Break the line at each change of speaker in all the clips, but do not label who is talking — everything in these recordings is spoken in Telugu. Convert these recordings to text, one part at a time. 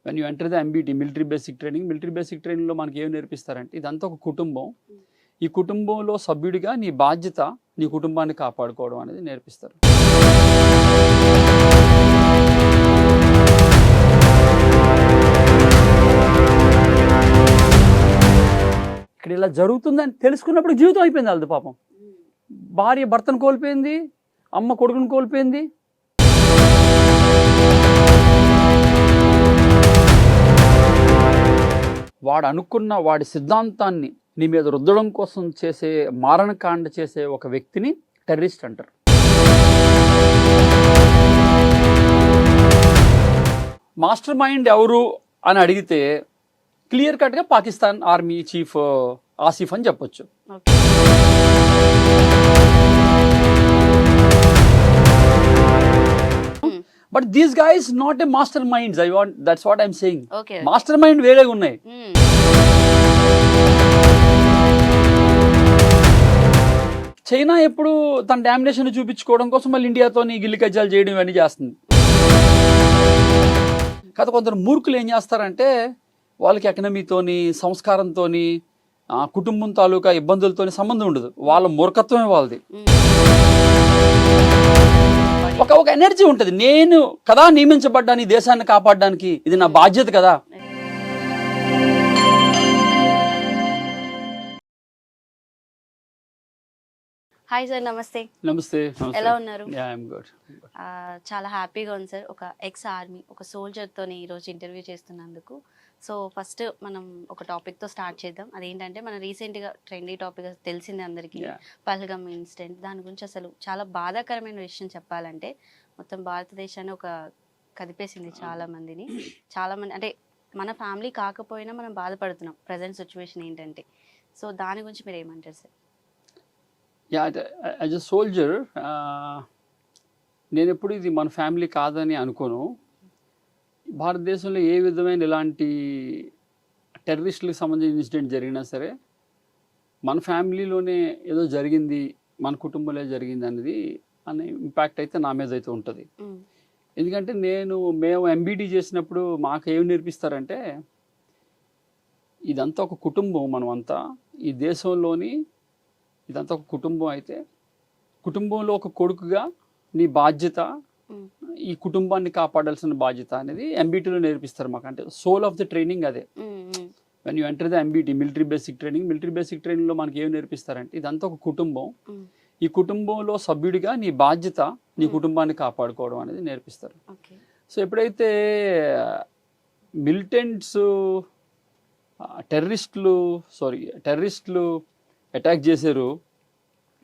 When you enter the MBT military basic ట్రైనింగ్లో మనకి ఏం నేర్పిస్తారంటే ఇదంతా ఒక కుటుంబం. ఈ కుటుంబంలో సభ్యుడిగా నీ బాధ్యత నీ కుటుంబాన్ని కాపాడుకోవడం అనేది నేర్పిస్తారు. ఇక్కడ ఇలా జరుగుతుందని తెలుసుకున్నప్పుడు జీవితం అయిపోయింది వాళ్ళది. పాపం భార్య భర్తను కోల్పోయింది, అమ్మ కొడుకుని కోల్పోయింది. వాడు అనుకున్న వాడి సిద్ధాంతాన్ని నీ మీద రుద్దడం కోసం చేసే మారణకాండ చేసే ఒక వ్యక్తిని టెర్రరిస్ట్ అంటారు. మాస్టర్ మైండ్ ఎవరు అని అడిగితే క్లియర్ కట్గా పాకిస్తాన్ ఆర్మీ చీఫ్ ఆసిఫ్ అని చెప్పొచ్చు. But these guys not a master minds. That's what I'm saying. Master mind వేరేగా ఉన్నాయి. చైనా ఎప్పుడు తన డామినేషన్ చూపించుకోవడం కోసం మళ్ళీ ఇండియాతో గిల్లి కజ్జాలు చేయడం ఇవన్నీ చేస్తుంది. కాదు కొందరు మూర్ఖులు ఏం చేస్తారంటే వాళ్ళకి ఎకనమీతోని సంస్కారంతోని కుటుంబం తాలూకా ఇబ్బందులతోని సంబంధం ఉండదు. వాళ్ళ మూర్ఖత్వమే వాళ్ళది. ఒక ఎనర్జీ ఉంటుంది. నేను కదా నియమించబడ్డాను ఈ దేశాన్ని కాపాడడానికి, ఇది నా బాధ్యత కదా.
హాయ్ సార్, నమస్తే.
నమస్తే.
ఎలా ఉన్నారు?
చాలా
హ్యాపీగా ఉంది సార్. ఒక ఎక్స్ ఆర్మీ, ఒక సోల్జర్తో ఈరోజు ఇంటర్వ్యూ చేస్తున్నందుకు. సో ఫస్ట్ మనం ఒక టాపిక్తో స్టార్ట్ చేద్దాం. అదేంటంటే మన రీసెంట్గా ట్రెండీ టాపిక్ తెలిసింది అందరికీ, పహల్గామ్ ఇన్సిడెంట్. దాని గురించి అసలు చాలా బాధాకరమైన విషయం చెప్పాలంటే మొత్తం భారతదేశాన్ని ఒక కదిపేసింది. చాలా మందిని అంటే మన ఫ్యామిలీ కాకపోయినా మనం బాధపడుతున్నాం ప్రజెంట్ సిచ్యువేషన్ ఏంటంటే. సో దాని గురించి మీరు ఏమంటారు సార్?
యాజ్ ఎ సోల్జర్ నేను ఎప్పుడు ఇది మన ఫ్యామిలీ కాదని అనుకోను. భారతదేశంలో ఏ విధమైన ఇలాంటి టెర్రరిస్టులకు సంబంధించిన ఇన్సిడెంట్ జరిగినా సరే మన ఫ్యామిలీలోనే ఏదో జరిగింది, మన కుటుంబంలో జరిగింది అనేది అనే ఇంపాక్ట్ అయితే నా మీద అయితే ఉంటుంది. ఎందుకంటే మేము ఎంబీటీ చేసినప్పుడు మాకు ఏమి నేర్పిస్తారంటే ఇదంతా ఒక కుటుంబం. మనమంతా ఈ దేశంలోని ఇదంతా ఒక కుటుంబం అయితే కుటుంబంలో ఒక కొడుకుగా నీ బాధ్యత ఈ కుటుంబాన్ని కాపాడాల్సిన బాధ్యత అనేది ఎంబీటీలో నేర్పిస్తారు మాకు. అంటే సోల్ ఆఫ్ ద ట్రైనింగ్ అదే. When you enter the MBT military basic ట్రైనింగ్లో మనకి ఏం నేర్పిస్తారంటే ఇదంతా ఒక కుటుంబం. ఈ కుటుంబంలో సభ్యుడిగా నీ బాధ్యత నీ కుటుంబాన్ని కాపాడుకోవడం అనేది నేర్పిస్తారు. సో ఎప్పుడైతే మిలిటెంట్స్ టెర్రరిస్టులు అటాక్ చేశారు,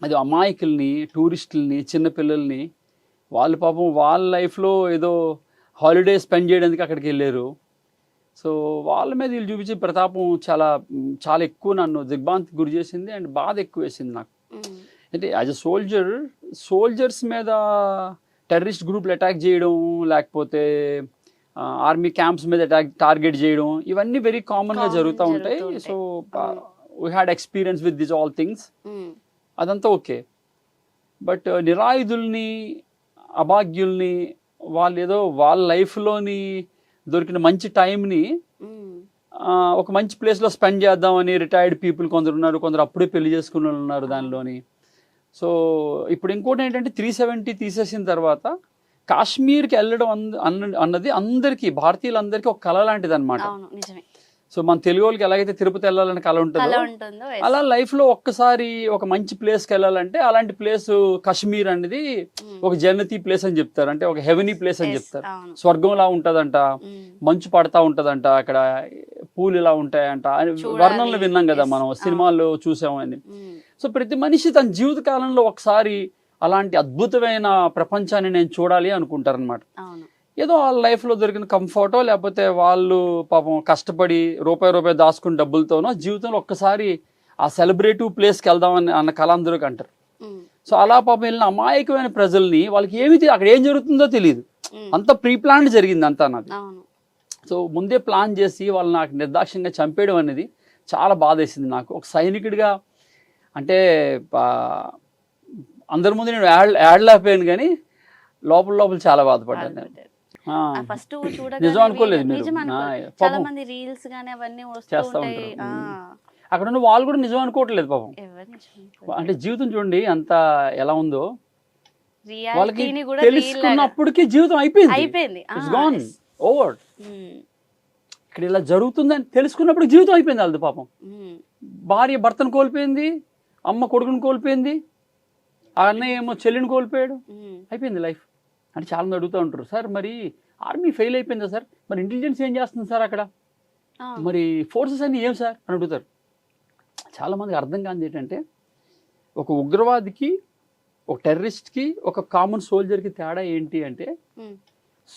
అది అమాయకుల్ని, టూరిస్టులని, చిన్నపిల్లల్ని, వాళ్ళు పాపం వాళ్ళ లైఫ్లో ఏదో హాలిడే స్పెండ్ చేయడానికి అక్కడికి వెళ్ళారు. సో వాళ్ళ మీద వీళ్ళు చూపించే ప్రతాపం చాలా చాలా ఎక్కువ నన్ను దిగ్భ్రాంతికి గురి చేసింది అండ్ బాధ ఎక్కువ వేసింది నాకు. అంటే యాజ్ అ సోల్జర్స్ మీద టెర్రరిస్ట్ గ్రూప్లు అటాక్ చేయడం, లేకపోతే ఆర్మీ క్యాంప్స్ మీద టార్గెట్ చేయడం, ఇవన్నీ వెరీ కామన్గా జరుగుతూ ఉంటాయి. So we had experience with this all things. అదంతా ఓకే. బట్ నిరాయుధుల్ని, అభాగ్యుల్ని, వాళ్ళు ఏదో వాళ్ళ లైఫ్లోని దొరికిన మంచి టైంని ఒక మంచి ప్లేస్లో స్పెండ్ చేద్దామని రిటైర్డ్ పీపుల్ కొందరు ఉన్నారు, కొందరు అప్పుడే పెళ్లి చేసుకున్న వాళ్ళు ఉన్నారు దానిలోని. సో ఇప్పుడు ఇంకోటి ఏంటంటే 370 తీసేసిన తర్వాత కాశ్మీర్కి వెళ్ళడం అన్నది అందరికీ, భారతీయులందరికీ ఒక కళ లాంటిది అనమాట. సో మన తెలుగు వాళ్ళకి ఎలాగైతే తిరుపతి వెళ్ళాలని కళ ఉంటుందో అలా లైఫ్లో ఒక్కసారి ఒక మంచి ప్లేస్కి వెళ్ళాలంటే అలాంటి ప్లేస్ కాశ్మీర్ అనేది ఒక జన్నతి ప్లేస్ అని చెప్తారు. అంటే ఒక హెవెనీ ప్లేస్ అని చెప్తారు. స్వర్గంలా ఉంటుందంట, మంచు పడతా ఉంటుందంట, అక్కడ పూలు ఇలా ఉంటాయంట అని వర్ణనలు విన్నాం కదా మనం, సినిమాల్లో చూసామని. సో ప్రతి మనిషి తన జీవిత కాలంలో ఒకసారి అలాంటి అద్భుతమైన ప్రపంచాన్ని నేను చూడాలి అనుకుంటారనమాట. ఏదో వాళ్ళ లైఫ్లో దొరికిన కంఫర్టో లేకపోతే వాళ్ళు పాపం కష్టపడి రూపాయి దాచుకున్న డబ్బులతోనో జీవితంలో ఒక్కసారి ఆ సెలబ్రేటివ్ ప్లేస్కి వెళ్దామని అన్న కళ అందరికి అంటారు. సో అలా పాపం వెళ్ళిన అమాయకమైన ప్రజల్ని వాళ్ళకి అక్కడ ఏం జరుగుతుందో తెలియదు. అంత ప్రీ ప్లాన్ జరిగింది అంతా నాది. సో ముందే ప్లాన్ చేసి వాళ్ళు నాకు నిర్దాక్ష్యంగా చంపేయడం అనేది చాలా బాధ వేసింది నాకు. ఒక సైనికుడిగా అంటే అందరి ముందు నేను యాడ్లేకపోయాను, కానీ లోపల చాలా బాధపడ్డాను నేను.
ఫస్ట్
నిజం అనుకోలేదు మీరు.
చాలా మంది రీల్స్ గానీ అవన్నీ వస్తూ
చేస్తా
ఉంటాయి.
ఉంటారు. అక్కడ ఉన్న వాళ్ళు కూడా నిజం అనుకోవట్లేదు పాపం. అంటే జీవితం చూడండి అంత ఎలా ఉందో, వాళ్ళకి
రియాలిటీని కూడా
తెలుసుకున్నప్పటికీ జీవితం అయిపోయింది. It's gone over.
మ్మ్.
ఇక్కడ ఇలా జరుగుతుందని తెలుసుకున్నప్పుడు జీవితం అయిపోయింది వాళ్ళది పాపం.
మ్మ్.
భార్య భర్తను కోల్పోయింది, అమ్మ కొడుకుని కోల్పోయింది, ఆ అన్నయ్య ఏమో చెల్లిని కోల్పోయాడు,
మ్మ్.
అయిపోయింది లైఫ్. అంటే చాలా మంది అడుగుతూ ఉంటారు, సార్ మరి ఆర్మీ ఫెయిల్ అయిపోయిందా సార్, మరి ఇంటెలిజెన్స్ ఏం చేస్తుంది సార్ అక్కడ,
ఆ.
మరి ఫోర్సెస్ అన్ని ఏం సార్ అని అడుగుతారు. చాలామందికి అర్థం కానిది ఏంటంటే, ఒక ఉగ్రవాదికి, ఒక టెర్రరిస్ట్కి, ఒక కామన్ సోల్జర్కి తేడా ఏంటి అంటే,
మ్మ్.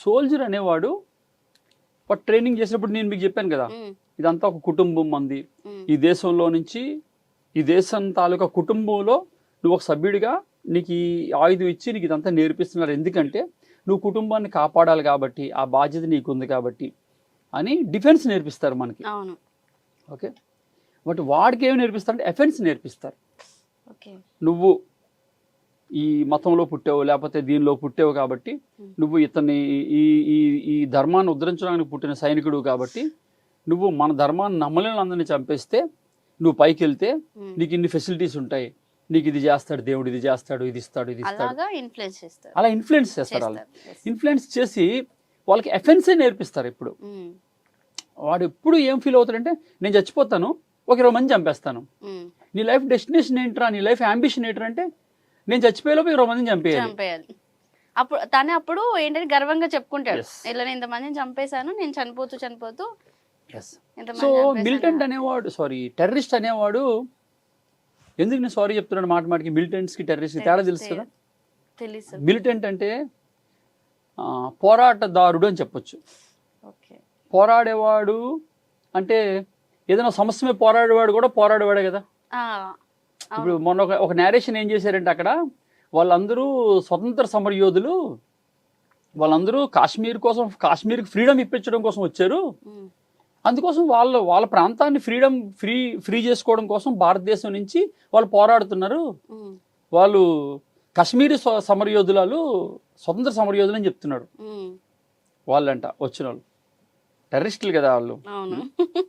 సోల్జర్ అనేవాడు వాడు ట్రైనింగ్ చేసినప్పుడు నేను మీకు చెప్పాను కదా,
మ్మ్.
ఇదంతా ఒక కుటుంబం మంది,
మ్మ్.
ఈ దేశంలో నుంచి ఈ దేశం తాలూకా కుటుంబంలో నువ్వు ఒక సభ్యుడిగా నీకు ఈ ఆయుధం ఇచ్చి నీకు ఇదంతా నేర్పిస్తున్నారు, ఎందుకంటే నువ్వు కుటుంబాన్ని కాపాడాలి కాబట్టి, ఆ బాధ్యత నీకు ఉంది కాబట్టి అని డిఫెన్స్ నేర్పిస్తారు మనకి.
అవును.
ఓకే, బట్ వాడికి ఏమి నేర్పిస్తారంటే ఎఫెన్స్ నేర్పిస్తారు.
ఓకే.
నువ్వు ఈ మతంలో పుట్టావు లేకపోతే దీనిలో పుట్టావు కాబట్టి, నువ్వు ఇతన్ని ఈ ఈ ఈ ధర్మాన్ని ఉద్ధరించడానికి పుట్టిన సైనికుడు కాబట్టి, నువ్వు మన ధర్మాన్ని నమ్మలేని అందరినీ చంపేస్తే నువ్వు పైకి వెళ్తే నీకు ఇన్ని ఫెసిలిటీస్ ఉంటాయి, నీకు ఇది చేస్తాడు దేవుడు, ఇది చేస్తాడు, ఇది ఇస్తాడు, ఇది ఇస్తాడు,
అలాగా ఇన్ఫ్లుయెన్స్ చేస్తారు.
అలా ఇన్ఫ్లుయెన్స్ చేస్తారు. అలా ఇన్ఫ్లుయెన్స్ చేసి వాళ్ళకి ఎఫెన్సే నేర్పిస్తారు. ఇప్పుడు
మ్మ్.
వాడు ఎప్పుడు ఏం ఫీల్ అవుతాడంటే, నేను చచ్చిపోతాను, ఒక 20 మంది చంపేస్తాను.
మ్మ్.
నీ లైఫ్ డెస్టినేషన్ ఏంట్రా, నీ లైఫ్ అంబిషన్ ఏంటంటే, నేను చచ్చిపోయేలోపు 20 మందిని
చంపేయాలి. అప్పుడు ఏంటంటే గర్వంగా చెప్పుకుంటాడు,
Yes.
ఇలా నేను ఇంతమందిని చంపేశాను, నేను చనిపోతూ
సో మిలిటెంట్ అనేవాడు, సారీ టెర్రరిస్ట్ అనేవాడు, ఎందుకు నేను సారీ చెప్తున్నాడు మాట మాటికి, మిలిటెంట్స్కి టెర్రరిస్ట్కి తేడా తెలుసు కదా.
తెలుసు.
మిలిటెంట్ అంటే పోరాటదారుడు అని చెప్పొచ్చు.
ఓకే.
పోరాడేవాడు అంటే ఏదైనా సమస్య మీద పోరాడేవాడు కూడా పోరాడేవాడే కదా. ఇప్పుడు మొన్న ఒక నేరేషన్ ఏం చేశారంటే, అక్కడ వాళ్ళందరూ స్వతంత్ర సమరయోధులు, వాళ్ళందరూ కాశ్మీర్కి ఫ్రీడమ్ ఇప్పించడం కోసం వచ్చారు. అందుకోసం వాళ్ళ ప్రాంతాన్ని ఫ్రీ చేసుకోవడం కోసం భారతదేశం నుంచి వాళ్ళు పోరాడుతున్నారు. వాళ్ళు కాశ్మీరీ సమరయోధులు, స్వతంత్ర సమరయోధులు అని చెప్తున్నాడు. వాళ్ళంట వచ్చిన వాళ్ళు టెర్రరిస్టులు కదా వాళ్ళు.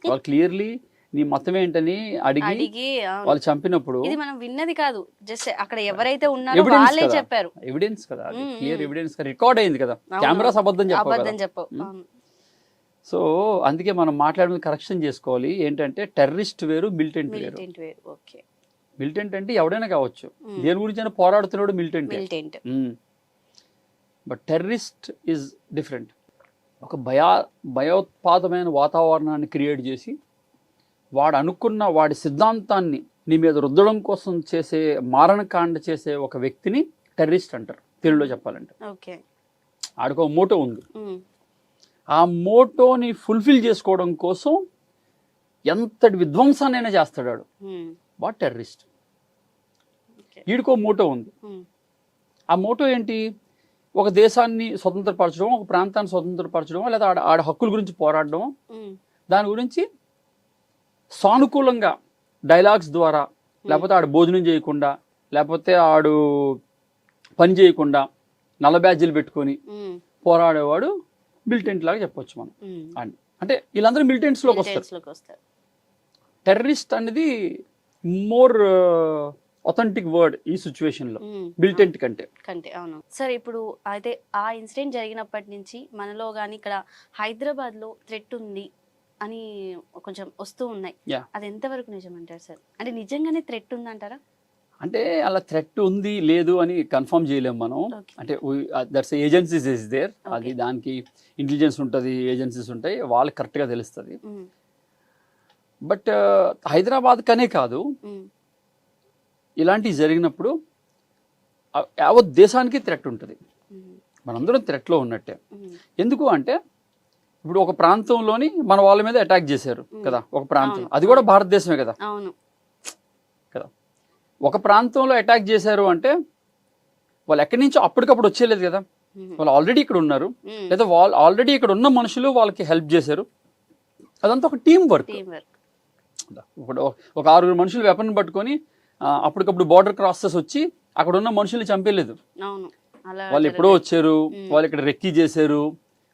వాళ్ళు క్లియర్లీ నీ మతం ఏంటని అడిగి వాళ్ళు చంపినప్పుడు,
ఇది మనం విన్నది కాదు, జస్ట్ అక్కడ ఎవరైతే ఉన్నారో వాళ్ళే చెప్పారు.
ఎవిడెన్స్ కదా, క్లియర్ ఎవిడెన్స్ రికార్డ్ అయింది కదా, కెమెరాస్ అబద్ధం
చెప్పు.
సో అందుకే మనం మాట్లాడేది కరెక్షన్ చేసుకోవాలి. ఏంటంటే టెర్రరిస్ట్ వేరు, మిలిటెంట్ వేరు. మిలిటెంట్ అంటే ఎవడైనా కావచ్చు, దేని గురించి అయినా పోరాడుతున్నాడు militant. But terrorist is different. ఒక భయోత్పాదమైన వాతావరణాన్ని క్రియేట్ చేసి వాడు అనుకున్న వాడి సిద్ధాంతాన్ని నీ మీద రుద్దడం కోసం చేసే, మారణకాండ చేసే ఒక వ్యక్తిని టెర్రరిస్ట్ అంటారు తెలుగులో చెప్పాలంటే. ఆడికి ఒక మోటో ఉంది, ఆ మోటోని ఫుల్ఫిల్ చేసుకోవడం కోసం ఎంతటి విధ్వంసాన్నైనా చేస్తాడు వాడు టెర్రరిస్ట్. వీడికో మోటో ఉంది. ఆ మోటో ఏంటి? ఒక దేశాన్ని స్వతంత్రపరచడం, ఒక ప్రాంతాన్ని స్వతంత్రపరచడం, లేదా ఆడ హక్కుల గురించి పోరాడడం, దాని గురించి సానుకూలంగా డైలాగ్స్ ద్వారా, లేకపోతే ఆడు భోజనం చేయకుండా, లేకపోతే ఆడు పని చేయకుండా నల్ల బ్యాడ్జీలు పెట్టుకొని పోరాడేవాడు మిలిటెంట్ లాగా చెప్పొచ్చు మనం. అంటే వీళ్ళందరూ మిలిటెంట్స్లోకి వస్తారు. టెర్రరిస్ట్ అనేది మోర్ అథెంటిక్ వర్డ్ ఈ సిచ్యువేషన్ లో మిలిటెంట్ కంటే.
అవును సార్. ఇప్పుడు అయితే ఆ ఇన్సిడెంట్ జరిగినప్పటి నుంచి మనలో కానీ ఇక్కడ హైదరాబాద్ లో థ్రెట్ ఉంది అని కొంచెం వస్తూ ఉన్నాయి. అది ఎంతవరకు నిజమంటారు సార్? అంటే నిజంగానే థ్రెట్ ఉందంటారా?
అంటే అలా థ్రెట్ ఉంది లేదు అని కన్ఫర్మ్ చేయలేము మనం. అంటే దట్స్ ఏజెన్సీస్ ఇస్ దేర్, అది దానికి ఇంటెలిజెన్స్ ఉంటుంది, ఏజెన్సీస్ ఉంటాయి, వాళ్ళకి కరెక్ట్గా తెలుస్తుంది. బట్ హైదరాబాద్ కనే కాదు, ఇలాంటివి జరిగినప్పుడు యావత్ దేశానికి థ్రెట్ ఉంటుంది. మనందరం థ్రెట్లో ఉన్నట్టే. ఎందుకు అంటే ఇప్పుడు ఒక ప్రాంతంలోని మన వాళ్ళ మీద అటాక్ చేశారు కదా, ఒక ప్రాంతం, అది కూడా భారతదేశమే కదా. కదా, ఒక ప్రాంతంలో అటాక్ చేశారు అంటే వాళ్ళు ఎక్కడి నుంచో అప్పటికప్పుడు వచ్చేయలేదు కదా, వాళ్ళు ఆల్రెడీ ఇక్కడ ఉన్నారు, లేదా వాళ్ళు ఆల్రెడీ ఇక్కడ ఉన్న మనుషులు వాళ్ళకి హెల్ప్ చేశారు. అదంతా ఒక టీం వర్క్. ఇప్పుడు ఒక 6 మనుషులు వెపన్ పట్టుకొని అప్పటికప్పుడు బార్డర్ క్రాసెస్ వచ్చి అక్కడ ఉన్న మనుషుల్ని చంపేయలేదు. వాళ్ళు ఎప్పుడో వచ్చారు, వాళ్ళు ఇక్కడ రెక్కీ చేశారు,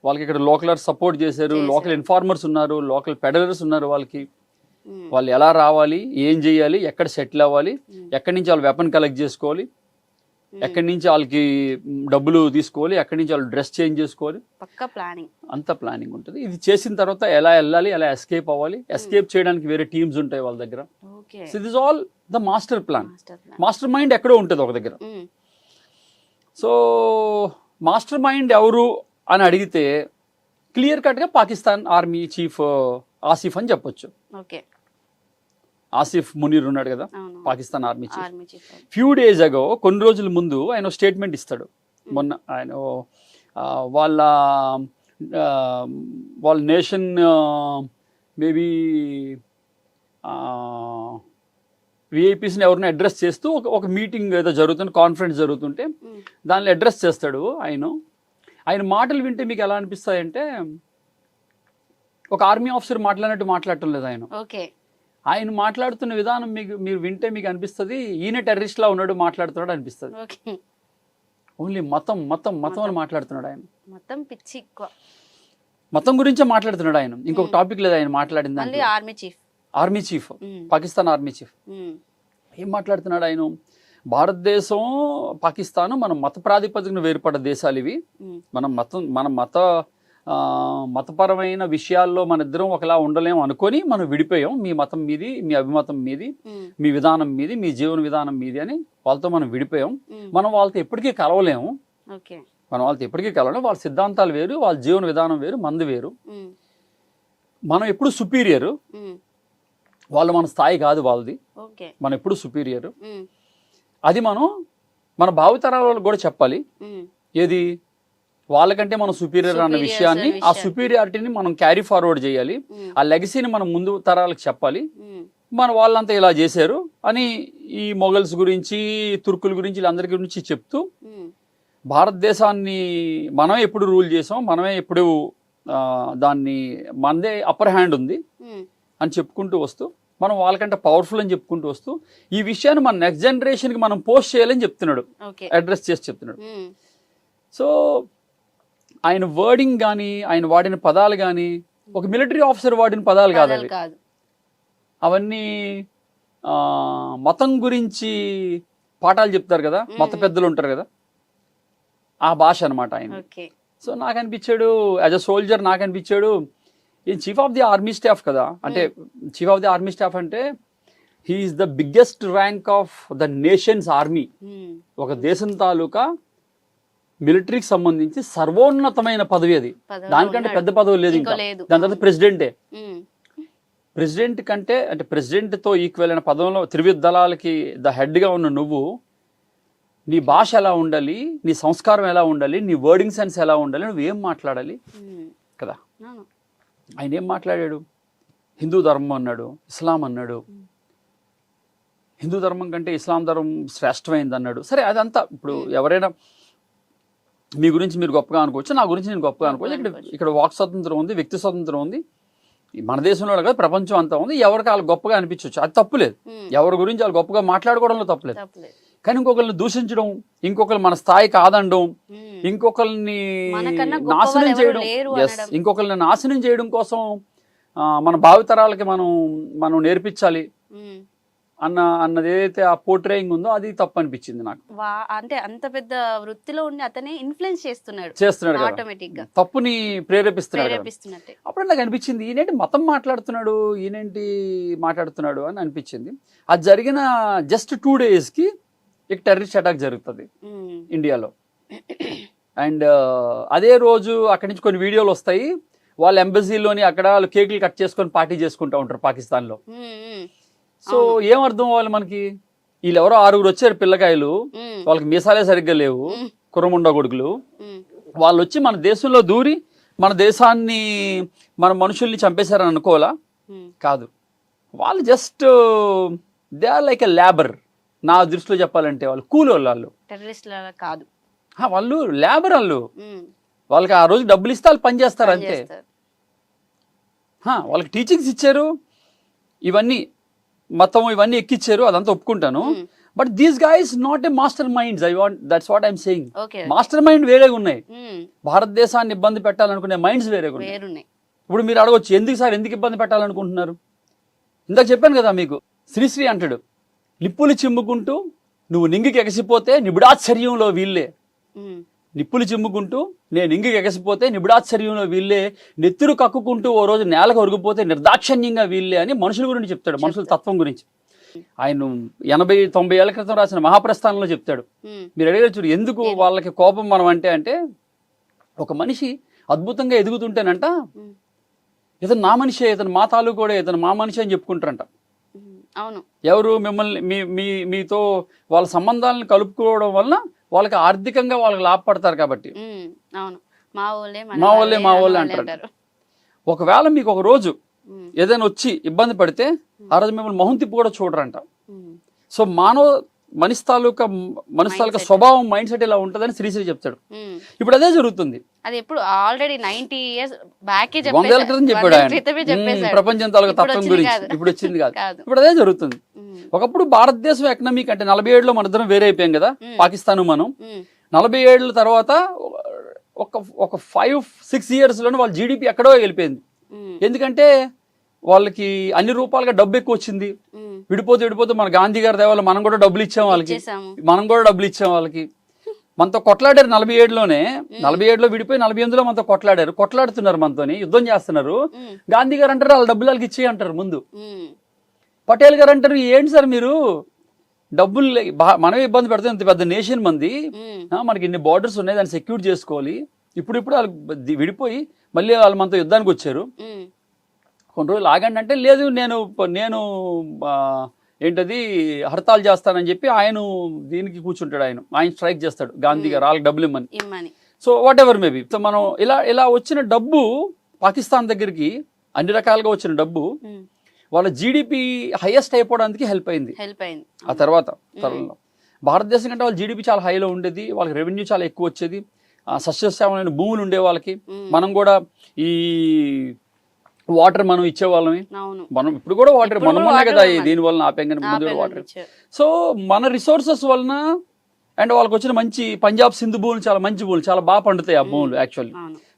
వాళ్ళకి ఇక్కడ లోకల్ సపోర్ట్ చేశారు, లోకల్ ఇన్ఫార్మర్స్ ఉన్నారు, లోకల్ పెడలర్స్ ఉన్నారు, వాళ్ళకి వాళ్ళు ఎలా రావాలి, ఏం చేయాలి, ఎక్కడ సెటిల్ అవ్వాలి, ఎక్కడి నుంచి వాళ్ళు వెపన్ కలెక్ట్ చేసుకోవాలి, ఎక్కడి నుంచి వాళ్ళకి డబ్బులు తీసుకోవాలి, ఎక్కడి నుంచి వాళ్ళు డ్రెస్ చేంజ్ చేసుకోవాలి,
పక్కా ప్లానింగ్,
అంత ప్లానింగ్ ఉంటుంది. ఇది చేసిన తర్వాత ఎలా వెళ్ళాలి, ఎలా ఎస్కేప్ అవ్వాలి, ఎస్కేప్ చేయడానికి వేరే టీమ్స్ ఉంటాయి వాళ్ళ దగ్గర. So this all the master plan. Master mind ఎక్కడో ఉంటుంది ఒక దగ్గర. సో మాస్టర్ మైండ్ ఎవరు అని అడిగితే క్లియర్ కట్గా పాకిస్తాన్ ఆర్మీ చీఫ్ ఆసిఫ్ అని చెప్పొచ్చు. ఆసిఫ్ మునీర్ ఉన్నాడు కదా, Pakistan army chief. Few days అగో, కొన్ని రోజుల ముందు ఆయన స్టేట్మెంట్ ఇస్తాడు. మొన్న ఆయన వాళ్ళ నేషన్ మేబీ విఐపీస్ని ఎవరిని అడ్రస్ చేస్తూ ఒక మీటింగ్ ఏదో జరుగుతుంది, కాన్ఫరెన్స్ జరుగుతుంటే దానిలో అడ్రస్ చేస్తాడు. ఆయన మాటలు వింటే మీకు ఎలా అనిపిస్తాయంటే ఒక ఆర్మీ ఆఫీసర్ మాట్లాడినట్టు మాట్లాడటం లేదు ఆయన మాట్లాడుతున్న విధానం మీరు వింటే మీకు అనిపిస్తుంది ఈయన టెర్రరిస్ట్ లా ఉన్నాడు మాట్లాడుతున్నాడు అనిపిస్తుంది. ఓన్లీ మతం అని మాట్లాడుతున్నాడు ఆయన. మతం గురించే మాట్లాడుతున్నాడు ఆయన. ఇంకొక టాపిక్ లేదు ఆయన మాట్లాడింది. Army chief, Pakistan army chief ఏం మాట్లాడుతున్నాడు ఆయన? భారతదేశం, పాకిస్తాన్ మనం మత ప్రాతిపదికన వేరుపడ్డ దేశాలు ఇవి. మన మతపరమైన విషయాల్లో మన ఇద్దరం ఒకలా ఉండలేము అనుకొని మనం విడిపోయాం. మీ మతం మీది, మీ అభిమతం మీది, మీ విధానం మీది, మీ జీవన విధానం మీది అని వాళ్ళతో మనం విడిపోయాం. మనం వాళ్ళతో ఎప్పటికీ కలవలేము. వాళ్ళ సిద్ధాంతాలు వేరు, వాళ్ళ జీవన విధానం వేరు, మంది వేరు. మనం ఎప్పుడు సుపీరియర్, వాళ్ళు మన స్థాయి కాదు వాళ్ళది. మనం ఎప్పుడు సుపీరియర్. అది మన భావితరాలకు కూడా చెప్పాలి. ఏది వాళ్ళకంటే మనం సుపీరియర్ అన్న విషయాన్ని, ఆ సుపీరియారిటీని మనం క్యారీ ఫార్వర్డ్ చేయాలి. ఆ లెగసీని మనం ముందు తరాలకు చెప్పాలి. వాళ్ళంతా ఇలా చేశారు అని ఈ మొఘల్స్ గురించి, తుర్కుల గురించి, వీళ్ళందరి గురించి చెప్తూ భారతదేశాన్ని మనమే ఎప్పుడు రూల్ చేసాం, మనమే ఎప్పుడు దాన్ని మనదే అప్పర్ హ్యాండ్ ఉంది అని చెప్పుకుంటూ వస్తూ, మనం వాళ్ళకంటే పవర్ఫుల్ అని చెప్పుకుంటూ వస్తూ ఈ విషయాన్ని మన నెక్స్ట్ జనరేషన్కి మనం పోస్ట్ చేయాలని చెప్తున్నాడు, అడ్రస్ చేసి చెప్తున్నాడు. సో ఆయన వర్డింగ్ కానీ, ఆయన వాడిన పదాలు కానీ ఒక మిలిటరీ ఆఫీసర్ వాడిన పదాలు కాదు అవి. అవన్నీ మతం గురించి పాఠాలు చెప్తారు కదా, మత పెద్దలు ఉంటారు కదా, ఆ భాష అనమాట ఆయన. సో నాకు అనిపించాడు, యాజ్ అ సోల్జర్ నాకు అనిపించాడు, ఈ chief of the army staff కదా, అంటే chief of the army staff అంటే he is the biggest rank of the nation's army. ఒక దేశం తాలూకా మిలిటరీకి సంబంధించి సర్వోన్నతమైన పదవి అది. దానికంటే పెద్ద పదవి లేదు ఇంకా. దాని తర్వాత ప్రెసిడెంటే. ప్రెసిడెంట్ కంటే, అంటే ప్రెసిడెంట్ తో ఈక్వల్ అయిన పదంలో త్రివిధ దళాలకి ద హెడ్ గా ఉన్న నువ్వు, నీ భాష ఎలా ఉండాలి, నీ సంస్కారం ఎలా ఉండాలి, నీ వర్డింగ్ సెన్స్ ఎలా ఉండాలి, నువ్వు ఏం మాట్లాడాలి కదా. ఆయన ఏం మాట్లాడాడు? హిందూ ధర్మం అన్నాడు, ఇస్లాం అన్నాడు. హిందూ ధర్మం కంటే ఇస్లాం ధర్మం శ్రేష్టమైంది అన్నాడు. సరే, అదంతా ఇప్పుడు ఎవరైనా మీ గురించి మీరు గొప్పగా అనుకోవచ్చు, నా గురించి నేను గొప్పగా అనుకోవచ్చు. ఇక్కడ వాక్ స్వాతంత్రం ఉంది, వ్యక్తి స్వాతంత్రం ఉంది. మన దేశంలో కదా, ప్రపంచం అంతా ఉంది. ఎవరికి వాళ్ళు గొప్పగా అనిపించవచ్చు, అది తప్పులేదు. ఎవరి గురించి వాళ్ళు గొప్పగా మాట్లాడుకోవడంలో తప్పులేదు. కానీ ఇంకొకరిని దూషించడం, ఇంకొకరు మన స్థాయి కాదనడం, ఇంకొకరిని నాశనం చేయడం, ఇంకొకరిని నాశనం చేయడం కోసం మన భావితరాలకి మనం నేర్పించాలి అన్నది ఏదైతే ఆ పోర్ట్రేయింగ్ ఉందో అది తప్పు అనిపించింది నాకు.
అంటే అంత పెద్ద వృత్తిలో ఉండి అతనే ఇన్ఫ్లుయెన్స్ చేస్తున్నాడు ఆటోమేటిక్ గా,
తప్పుని ప్రేరేపిస్తున్నాడు. అప్పుడు నాకు అనిపించింది, ఈయనేంటి మతం మాట్లాడుతున్నాడు, ఈయనేంటి మాట్లాడుతున్నాడు అని అనిపించింది. అది జరిగిన జస్ట్ 2 days కి ఇక టెర్రరిస్ట్ అటాక్ జరుగుతుంది ఇండియాలో. అండ్ అదే రోజు అక్కడి నుంచి కొన్ని వీడియోలు వస్తాయి. వాళ్ళ ఎంబసీలోని అక్కడ వాళ్ళు కేకులు కట్ చేసుకొని పార్టీ చేసుకుంటూ ఉంటారు పాకిస్తాన్లో. సో ఏం అర్థం అవ్వాలి మనకి? వీళ్ళు ఎవరో 6 వచ్చారు పిల్లకాయలు, వాళ్ళకి మీసాలే సరిగ్గా లేవు, కుర్రముండా కొడుకులు. వాళ్ళు వచ్చి మన దేశంలో దూరి మన దేశాన్ని, మన మనుషుల్ని చంపేశారని అనుకోవాలా? కాదు. వాళ్ళు just they are like a labour. నా దృష్టిలో చెప్పాలంటే వాళ్ళు కూలోళ్ళు. వాళ్ళు
కాదు,
వాళ్ళు లేబర్. వాళ్ళకి ఆ రోజు డబ్బులు ఇస్తే వాళ్ళు పని చేస్తారు అంతే. వాళ్ళకి టీచింగ్స్ ఇచ్చారు, ఇవన్నీ మతం ఇవన్నీ ఎక్కిచ్చారు, అదంతా ఒప్పుకుంటాను. But these guys not a master minds. That's what I'm saying.
Okay
master mind వేరేగా ఉన్నాయి. భారతదేశాన్ని ఇబ్బంది పెట్టాలనుకునే మైండ్స్ వేరేగా ఉన్నాయి.
వేరున్నాయి.
ఇప్పుడు మీరు అడగొచ్చు, ఎందుకు సార్ ఎందుకు ఇబ్బంది పెట్టాలనుకుంటున్నారు? ఇందాక చెప్పాను కదా మీకు, శ్రీశ్రీ అంటాడు, నిప్పులు చిమ్ముకుంటూ నువ్వు నింగికి ఎగసిపోతే నిబిడాశ్చర్యంలో వీళ్ళే. నిప్పులు చిమ్ముకుంటూ నేను నింగికి ఎగసిపోతే నిబిడాశ్చర్యంలో వీళ్ళే, నెత్తురు కక్కుకుంటూ ఓ రోజు నేలకు ఒరిగిపోతే నిర్దాక్షణ్యంగా వీళ్ళే అని మనుషుల గురించి చెప్తాడు, మనుషుల తత్వం గురించి. ఆయన 80-90 ఏళ్ల క్రితం రాసిన మహాప్రస్థానంలో చెప్తాడు. మీరు అడిగారు చూడు, ఎందుకు వాళ్ళకి కోపం మనం అంటే ఒక మనిషి అద్భుతంగా ఎదుగుతుంటేనంట, ఇతను నా మనిషే, ఇతను మా తాలూకు కూడా, ఇతను మా మనిషి అని చెప్పుకుంటారంట.
అవును.
ఎవరు మిమ్మల్ని మీతో వాళ్ళ సంబంధాలను కలుపుకోవడం వలన వాళ్ళకి ఆర్థికంగా వాళ్ళకి లాభపడతారు కాబట్టి.
అవును, మా వాళ్ళే
అంటారు. ఒకవేళ మీకు ఒక రోజు ఏదైనా వచ్చి ఇబ్బంది పడితే ఆ రోజు మిమ్మల్ని మొహం తిప్పు కూడా చూడరంట. సో మనిషి తాలూకా స్వభావం, మైండ్ సెట్ ఇలా ఉంటుందని శ్రీశ్రీ చెప్తాడు. ఇప్పుడు అదే జరుగుతుంది.
అది ఎప్పుడు ఆల్రెడీ 90 years బ్యాక్
100 ఏళ్ల క్రితం చెప్పాడు ఆయన ప్రపంచం తాలూకా తత్వం గురించి. ఇప్పుడు వచ్చింది కాదు, ఇప్పుడు అదే జరుగుతుంది. ఒకప్పుడు భారతదేశం ఎకనామిక్ అంటే 47లో మన ఇద్దరం వేరే అయిపోయాం కదా, పాకిస్తాన్ మనం. 47 తర్వాత ఒక 5-6 years లోనే వాళ్ళ జీడిపి ఎక్కడో వెళ్ళిపోయింది. ఎందుకంటే వాళ్ళకి అన్ని రూపాయలుగా డబ్బు ఎక్కువ వచ్చింది. విడిపోతే మన గాంధీ గారి దేవాల మనం కూడా డబ్బులు ఇచ్చాం వాళ్ళకి, మనతో కొట్లాడారు 47లోనే. 47లో విడిపోయి 48లో మనతో కొట్లాడుతున్నారు, మనతోని యుద్ధం చేస్తున్నారు. గాంధీ గారు అంటారు వాళ్ళ డబ్బులు వాళ్ళకి ఇచ్చే అంటారు ముందు. పటేల్ గారు అంటారు, ఏంటి సార్ మీరు డబ్బులు మనమే ఇబ్బంది పెడతాం, ఇంత పెద్ద నేషన్ మంది, మనకి ఇన్ని బార్డర్స్ ఉన్నాయి, దాన్ని సెక్యూర్ చేసుకోవాలి. ఇప్పుడు వాళ్ళు విడిపోయి మళ్ళీ వాళ్ళు మనతో యుద్ధానికి వచ్చారు, కొన్ని రోజులు ఆగండి అంటే, లేదు నేను ఏంటది హర్తాలు చేస్తానని చెప్పి ఆయన దీనికి కూర్చుంటాడు. ఆయన స్ట్రైక్ చేస్తాడు గాంధీ గారు వాళ్ళకి డబ్బులు ఇమ్మని. So what ever maybe. So మనం ఇలా వచ్చిన డబ్బు పాకిస్తాన్ దగ్గరికి, అన్ని రకాలుగా వచ్చిన డబ్బు వాళ్ళ జీడిపి హైయెస్ట్ అయిపోవడానికి హెల్ప్ అయింది. ఆ తర్వాత తరంలో భారతదేశం కంటే వాళ్ళ జీడిపి చాలా హైలో ఉండేది, వాళ్ళకి రెవెన్యూ చాలా ఎక్కువ వచ్చేది, సస్యశ్యామలైన భూములు ఉండే వాళ్ళకి. మనం కూడా ఈ వాటర్ మనం ఇచ్చేవాళ్ళమే, మనం ఇప్పుడు కూడా వాటర్ మనమున్నా కదా, దీని వలన ఆపేం కానీ ముందు వాటర్. సో మన రిసోర్సెస్ వలన అండ్ వాళ్ళకి వచ్చిన మంచి పంజాబ్ సింధు భూములు చాలా మంచి భూములు, చాలా బాగా పండుతాయి ఆ భూములు యాక్చువల్లీ.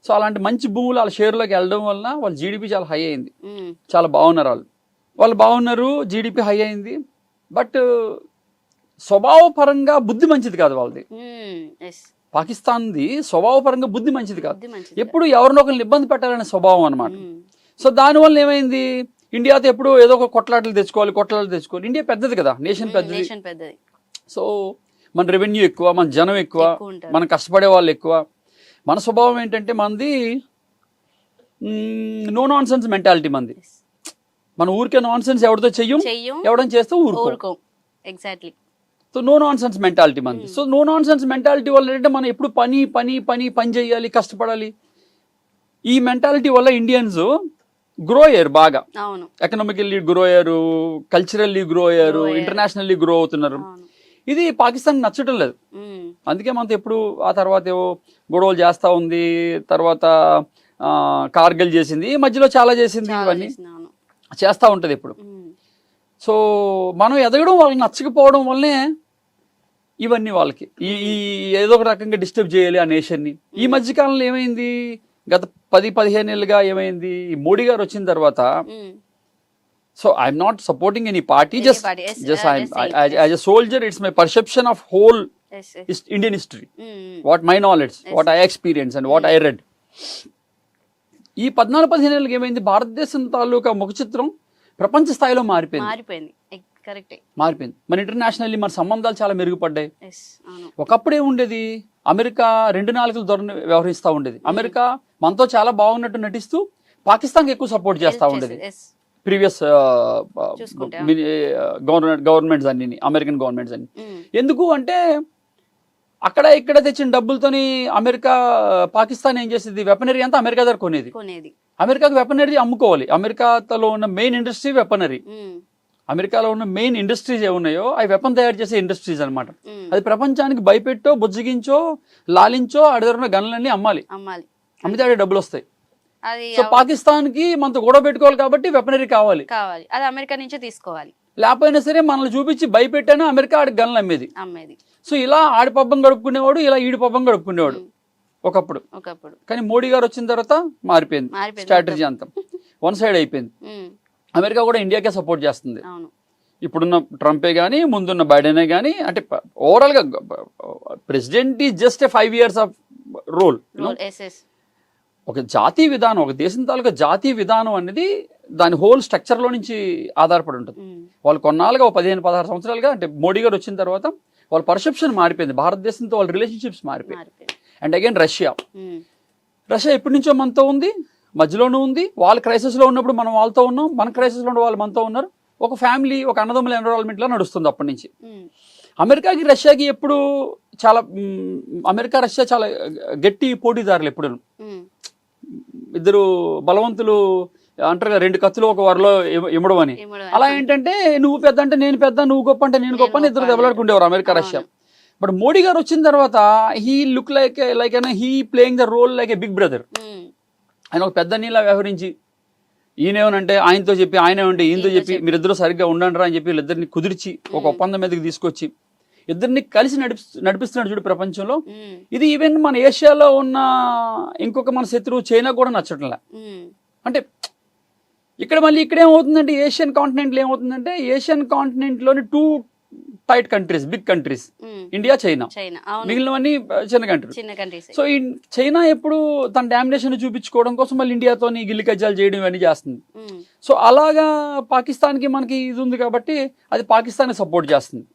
సో అలాంటి మంచి భూములు వాళ్ళ షేర్లోకి వెళ్ళడం వలన వాళ్ళ జీడిపి చాలా హై అయింది, చాలా బాగున్నారు వాళ్ళు బాగున్నారు, జీడిపి హై అయింది. బట్ స్వభావపరంగా బుద్ధి మంచిది కాదు వాళ్ళది. పాకిస్తాన్ది స్వభావపరంగా బుద్ధి మంచిది కాదు, ఎప్పుడు ఎవరినొకరిని ఇబ్బంది పెట్టాలనే స్వభావం అనమాట. సో దానివల్ల ఏమైంది, ఇండియాతో ఎప్పుడు ఏదో ఒక కొట్లాటలు తెచ్చుకోవాలి. ఇండియా పెద్దది కదా, నేషన్ పెద్దది. సో మన రెవెన్యూ ఎక్కువ, మన జనం ఎక్కువ, మనం కష్టపడే వాళ్ళు ఎక్కువ. మన స్వభావం ఏంటంటే మనది నో నాన్ సెన్స్ మెంటాలిటీ మంది. మన ఊరికే నాన్ సెన్స్ ఎవరితో చెయ్యం, ఎవడని చేస్తే ఊరుకో.
Exactly.
So no nonsense mentality మంది. So no nonsense mentality వల్ల ఏంటంటే మనం ఎప్పుడు పని చేయాలి, కష్టపడాలి. ఈ మెంటాలిటీ వల్ల ఇండియన్స్ గ్రో అయ్యారు బాగా, ఎకనామికల్లీ గ్రో అయ్యారు, కల్చరల్లీ గ్రో అయ్యారు, ఇంటర్నేషనల్లీ గ్రో అవుతున్నారు. ఇది పాకిస్తాన్ నచ్చటం లేదు. అందుకే మనతో ఎప్పుడు ఆ తర్వాత ఏవో గొడవలు చేస్తూ ఉంది, తర్వాత కార్గిల్ చేసింది, ఈ మధ్యలో చాలా చేసింది, ఇవన్నీ చేస్తూ ఉంటుంది ఎప్పుడు. సో మనం ఎదగడం వాళ్ళకి నచ్చకపోవడం వల్లనే ఇవన్నీ వాళ్ళకి ఈ ఏదో ఒక రకంగా డిస్టర్బ్ చేయాలి ఆ నేషన్ని. ఈ మధ్యకాలంలో ఏమైంది, గత 10-15 ఏళ్ళుగా ఏమైంది, ఈ మోడీ గారు వచ్చిన తర్వాత, so I'm not supporting any party, just as a soldier it's my perception of whole Indian history, what my knowledge, what I experience and what I read. ఈ 14-15 ఏళ్ళకి ఏమైంది, భారతదేశం తాలూకా ముఖ చిత్రం ప్రపంచ స్థాయిలో మారిపోయింది. మన ఇంటర్నేషనల్లీ మన సంబంధాలు చాలా మెరుగుపడ్డాయి. ఒకప్పుడు ఏముండేది, అమెరికా 2 నాలుకల ధోరణి వ్యవహరిస్తూ ఉండేది. అమెరికా మనతో చాలా బాగున్నట్టు నటిస్తూ పాకిస్తాన్కి ఎక్కువ సపోర్ట్ చేస్తూ ఉండేది. ప్రీవియస్ గవర్నమెంట్స్ అన్ని, అమెరికన్ గవర్నమెంట్స్ అన్ని. ఎందుకు అంటే అక్కడ ఇక్కడ తెచ్చిన డబ్బులతోని అమెరికా, పాకిస్తాన్ ఏం చేసేది, వెపనరీ అంతా అమెరికా దగ్గర కొనేది. అమెరికాకు వెపనరీ అమ్ముకోవాలి. అమెరికాలో ఉన్న మెయిన్ ఇండస్ట్రీ వెపనరీ. అమెరికాలో ఉన్న మెయిన్ ఇండస్ట్రీస్ ఏమున్నాయో అవి వెపన్ తయారు చేసే ఇండస్ట్రీస్ అనమాట. అది ప్రపంచానికి భయపెట్టో, బుజ్జగించో, లాలించో, అడిదరున్న గన్లన్నీ అమ్మాలి. అమ్మితే ఆడే డబ్బులు వస్తాయి. సో పాకిస్తాన్ కి మనతో గొడవ పెట్టుకోవాలి కాబట్టి వెపనరీ కావాలి,
అది అమెరికా నుంచే తీసుకోవాలి.
లేకపోయినా సరే మనల్ని చూపించి భయపెట్టాను అమెరికా ఆడికి గన్లు అమ్మేది. సో ఇలా ఆడి పబ్బం గడుపుకునేవాడు, ఇలా ఈడి పబ్బం గడుపుకునేవాడు ఒకప్పుడు. కానీ మోడీ గారు వచ్చిన తర్వాత మారిపోయింది స్ట్రాటజీ అంతా, వన్ సైడ్ అయిపోయింది. అమెరికా కూడా ఇండియాకే సపోర్ట్ చేస్తుంది. ఇప్పుడున్న ట్రంపే కానీ ముందున్న బైడెనే కానీ, అంటే ఓవరాల్గా president is just 5 years of role. ఒక జాతీయ విధానం, ఒక దేశం తాలూకా జాతీయ విధానం అనేది దాని హోల్ స్ట్రక్చర్లో నుంచి ఆధారపడి ఉంటుంది. వాళ్ళు కొన్నాళ్ళుగా 15-16 సంవత్సరాలుగా, అంటే మోడీ గారు వచ్చిన తర్వాత వాళ్ళ పర్సెప్షన్ మారిపోయింది, భారతదేశంతో వాళ్ళ రిలేషన్షిప్స్ మారిపోయాయి. అండ్ అగైన్ రష్యా ఎప్పటి నుంచో మనతో ఉంది, మధ్యలోనూ ఉంది. వాళ్ళు క్రైసిస్లో ఉన్నప్పుడు మనం వాళ్ళతో ఉన్నాం, మన క్రైసిస్లో ఉన్న వాళ్ళు మనతో ఉన్నారు. ఒక ఫ్యామిలీ, ఒక అన్నదమ్ముల ఎన్విరాన్మెంట్లో నడుస్తుంది అప్పటి నుంచి. అమెరికాకి రష్యాకి ఎప్పుడు చాలా, అమెరికా రష్యా చాలా గట్టి పోటీదారులు ఎప్పుడు. ఇద్దరు బలవంతులు అంటారు కదా, 2 కత్తులు ఒక వరలో ఇమ్మడం అని. అలా ఏంటంటే నువ్వు పెద్ద అంటే నేను పెద్ద, నువ్వు గొప్ప అంటే నేను గొప్ప అని ఇద్దరు దెబ్బలాడుకుండేవారు అమెరికా రష్యా. బట్ మోడీ గారు వచ్చిన తర్వాత he look like he playing the role like a big brother. ఆయన ఒక పెద్ద నీళ్ళ వ్యవహరించి, ఈయనేమనంటే ఆయనతో చెప్పి, ఆయన ఏమంటే ఈయనతో చెప్పి, మీరిద్దరూ సరిగ్గా ఉండండి రా అని చెప్పి వీళ్ళిద్దరిని కుదిర్చి ఒక ఒప్పందం మీదకి తీసుకొచ్చి ఇద్దరిని కలిసి నడిపిస్తున్నాడు చూడు ప్రపంచంలో. ఇది ఈవెన్ మన ఏషియాలో ఉన్న ఇంకొక మన శత్రువు చైనా కూడా నచ్చట్లే. అంటే ఇక్కడ మళ్ళీ ఇక్కడేమవుతుందంటే ఏషియన్ కాంటినెంట్లో ఏమవుతుందంటే, ఏషియన్ కాంటినెంట్లోని 2 tight countries, big countries, India, China. మిగిలినవన్నీ చిన్న కంట్రీస్. సో ఈ చైనా ఎప్పుడు తన డామినేషన్ చూపించుకోవడం కోసం మళ్ళీ ఇండియాతో గిల్లి కజ్జాలు చేయడం ఇవన్నీ చేస్తుంది. సో అలాగా పాకిస్తాన్కి మనకి ఇది ఉంది కాబట్టి అది పాకిస్తాన్ సపోర్ట్ చేస్తుంది.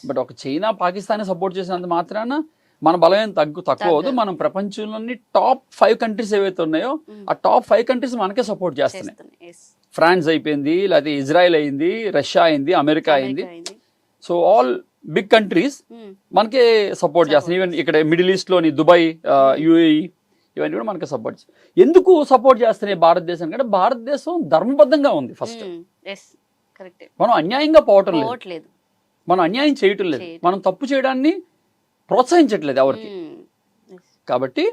బట్ ఒక చైనా పాకిస్తాన్ సపోర్ట్ చేసినంత మాత్రాన మన బలం ఏం తక్కువ అవదు. మనం ప్రపంచంలోని టాప్ 5 కంట్రీస్ ఏవైతే ఉన్నాయో ఆ టాప్ 5 కంట్రీస్ మనకే సపోర్ట్ చేస్తున్నాయి. ఫ్రాన్స్ అయిపోయింది, లేకపోతే ఇజ్రాయెల్ అయింది, రష్యా అయింది, అమెరికా అయింది. సో ఆల్ బిగ్ కంట్రీస్ మనకే సపోర్ట్ చేస్తున్నాయి. ఈవెన్ ఇక్కడ మిడిల్ ఈస్ట్లోని దుబాయ్, యుఏఈ ఇవన్నీ కూడా మనకి సపోర్ట్. ఎందుకు సపోర్ట్ చేస్తున్నాయి భారతదేశం అంటే, భారతదేశం ధర్మబద్ధంగా ఉంది. ఫస్ట్ మనం అన్యాయంగా పోవటం లేదు, మనం అన్యాయం చేయటం లేదు, మనం తప్పు చేయడాన్ని ప్రోత్సహించట్లేదు ఎవరికి. కాబట్టి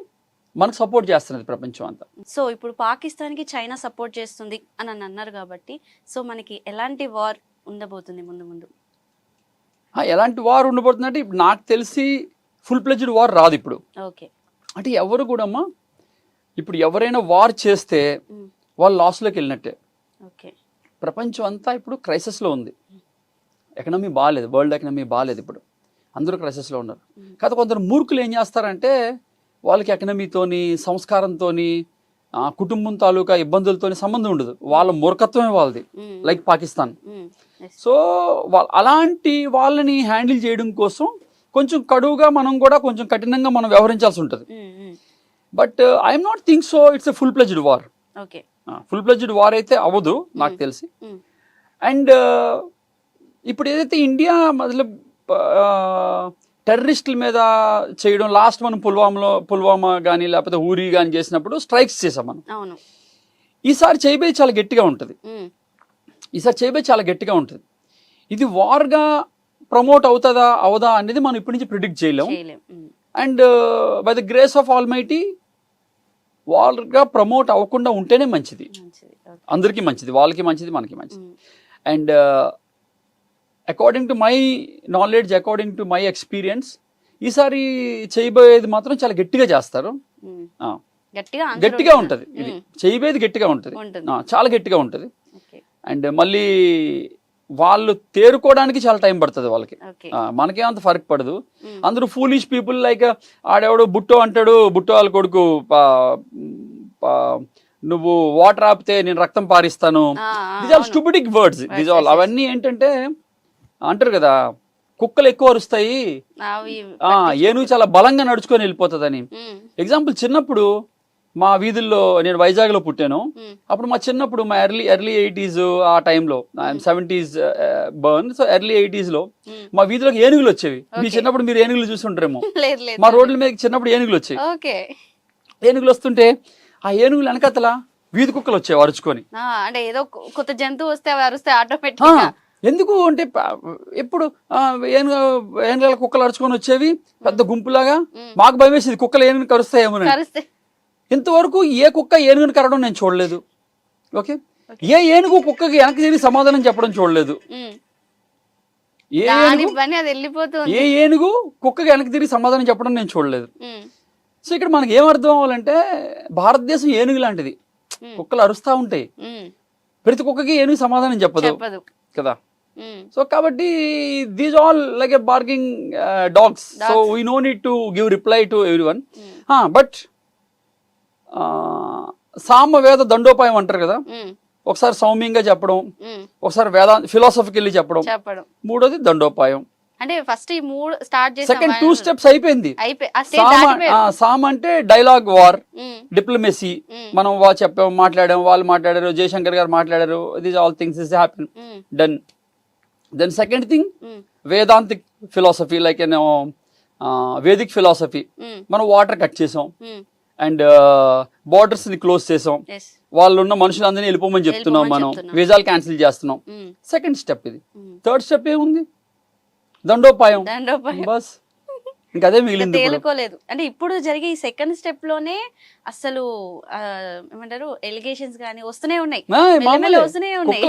మనకు సపోర్ట్ చేస్తున్నది ప్రపంచం అంతా.
సో ఇప్పుడు పాకిస్తాన్కి చైనా సపోర్ట్ చేస్తుంది అని అన్నారు కాబట్టి, సో మనకి ఎలాంటి వార్ ఉండబోతుంది ముందు?
ఎలాంటి వార్ ఉండబోతుంది అంటే, ఇప్పుడు నాకు తెలిసి ఫుల్ ప్లెజ్డ్ వార్ రాదు ఇప్పుడు.
ఓకే.
అంటే ఎవరు కూడా అమ్మా, ఇప్పుడు ఎవరైనా వార్ చేస్తే వాళ్ళు లాస్లోకి వెళ్ళినట్టే.
ఓకే.
ప్రపంచం అంతా ఇప్పుడు క్రైసిస్లో ఉంది, ఎకనమీ బాగాలేదు, వరల్డ్ ఎకనమీ బాగాలేదు, ఇప్పుడు అందరూ క్రైసిస్లో ఉన్నారు. కాకపోతే కొందరు మూర్ఖులు ఏం చేస్తారంటే, వాళ్ళకి ఎకనమీతోని, సంస్కారంతోని, కుటుంబం తాలూకా ఇబ్బందులతోని సంబంధం ఉండదు, వాళ్ళ మూర్ఖత్వమే వాళ్ళది, లైక్ పాకిస్తాన్. సో అలాంటి వాళ్ళని హ్యాండిల్ చేయడం కోసం కొంచెం కడువుగా మనం కూడా కొంచెం కఠినంగా మనం వ్యవహరించాల్సి ఉంటుంది. But I'm not think so it's a full pledged war. Full pledged war అయితే అవ్వదు నాకు తెలిసి. అండ్ ఇప్పుడు ఏదైతే ఇండియా మొదలు టెర్రరిస్టుల మీద చేయడం, లాస్ట్ మనం పుల్వామా కానీ లేకపోతే ఊరి కానీ చేసినప్పుడు స్ట్రైక్స్ చేసాం మనం. ఈసారి చేయబోయేది చాలా గట్టిగా ఉంటుంది, ఇది వార్గా ప్రమోట్ అవుతుందా అవదా అనేది మనం ఇప్పటి నుంచి ప్రిడిక్ట్ చేయలేము. And by the grace of almighty వార్గా ప్రమోట్ అవ్వకుండా ఉంటేనే మంచిది, అందరికీ మంచిది, వాళ్ళకి మంచిది, మనకి మంచిది. And according to my knowledge, according to my experience, ఈసారి చేయబోయేది మాత్రం చాలా గట్టిగా చేస్తారు, గట్టిగా ఉంటుంది. ఇది చేయబోయేది గట్టిగా ఉంటుంది, చాలా గట్టిగా ఉంటుంది. అండ్ మళ్ళీ వాళ్ళు తేరుకోవడానికి చాలా టైం పడుతుంది వాళ్ళకి, మనకేమంత ఫరక్ పడదు. అందరూ ఫూలిష్ పీపుల్, లైక్ ఆడెవడు బుట్టో అంటాడు, బుట్టో వాళ్ళ కొడుకు నువ్వు వాటర్ ఆపితే నేను రక్తం పారిస్తాను, these all stupid words, these all. అవన్నీ ఏంటంటే అంటారు కదా, కుక్కలు ఎక్కువ అరుస్తాయి, ఏనుగు చాలా బలంగా నడుచుకొని వెళ్ళిపోతుందని. ఎగ్జాంపుల్, చిన్నప్పుడు మా వీధుల్లో, నేను వైజాగ్లో పుట్టాను, అప్పుడు మా చిన్నప్పుడు మా ఎర్లీ 80s ఆ టైంలో, 70s burn, so early 80s లో మా వీధిలోకి ఏనుగులు వచ్చేవి. మీ చిన్నప్పుడు మీరు ఏనుగులు చూసుంటారేమో, మా రోడ్ల మీద చిన్నప్పుడు ఏనుగులు వచ్చాయి. ఏనుగులు వస్తుంటే ఆ ఏనుగులు వెనకతల వీధి కుక్కలు వచ్చేవి అరుచుకొని.
అంటే ఏదో కొత్త జంతువు వస్తే అవి అరుస్తే ఆటోమేటిక్.
ఎందుకు అంటే ఎప్పుడు ఏనుగుల కుక్కలు అరుచుకొని వచ్చేవి పెద్ద గుంపులాగా, మాకు భయం వేసేది కుక్కలు ఏనుగుని కరుస్తాయేమో. ఇంతవరకు ఏ కుక్క ఏనుగుని కరవడం నేను చూడలేదు. ఓకే, ఏ ఏనుగు కుక్కకి వెనక్కి తిరిగి సమాధానం చెప్పడం చూడలేదు. ఏ
దాని
ఏనుగు
పని అది వెళ్ళిపోతుంది.
ఏ ఏనుగు కుక్కకి వెనక్కి తిరిగి సమాధానం చెప్పడం నేను చూడలేదు. సో ఇక్కడ మనకి ఏం అర్థం అవ్వాలంటే భారతదేశం ఏనుగు లాంటిది, కుక్కలు అరుస్తూ ఉంటాయి, ప్రతి కుక్కకి ఏనుగు సమాధానం చెప్పదు కదా. సో కాబట్టి these all like a barking dogs. So we know need to give reply to every one. But సామ వేద దండోపాయం అంటారు కదా, ఒకసారి సౌమ్యంగా చెప్పడం, ఒకసారి ఫిలాసఫీకి వెళ్ళి చెప్పడం, మూడోది దండోపాయం.
అంటే ఫస్ట్ ఈ 3 స్టార్ట్ చేసాం,
సెకండ్ 2 స్టెప్స్ అయిపోయింది. సామ్ అంటే డైలాగ్ వార్, డిప్లొమసీ, మనం చెప్పాం, మాట్లాడాం, వాళ్ళు మాట్లాడారు, జయశంకర్ గారు మాట్లాడారు, these all things is happen done. Then second thing Vedantic philosophy, like Vedic philosophy. మనం వాటర్ కట్ చేసాం అండ్ బోర్డర్స్ ని క్లోజ్ చేసాం, వాళ్ళు ఉన్న మనుషులందరినీ వెళ్ళిపోమని చెప్తున్నాం, మనం వీసాలు క్యాన్సిల్ చేస్తున్నాం. సెకండ్ స్టెప్ ఇది. థర్డ్ స్టెప్ ఏముంది? దండోపాయం. బస్ ఇంకా అదే మిగిలింది.
తేలుకోలేదు. అంటే ఇప్పుడు జరిగే ఈ సెకండ్ స్టెప్ లోనే అసలు ఏమంటారు ఎలిగేషన్స్ గానీ వస్తూనే ఉన్నాయి,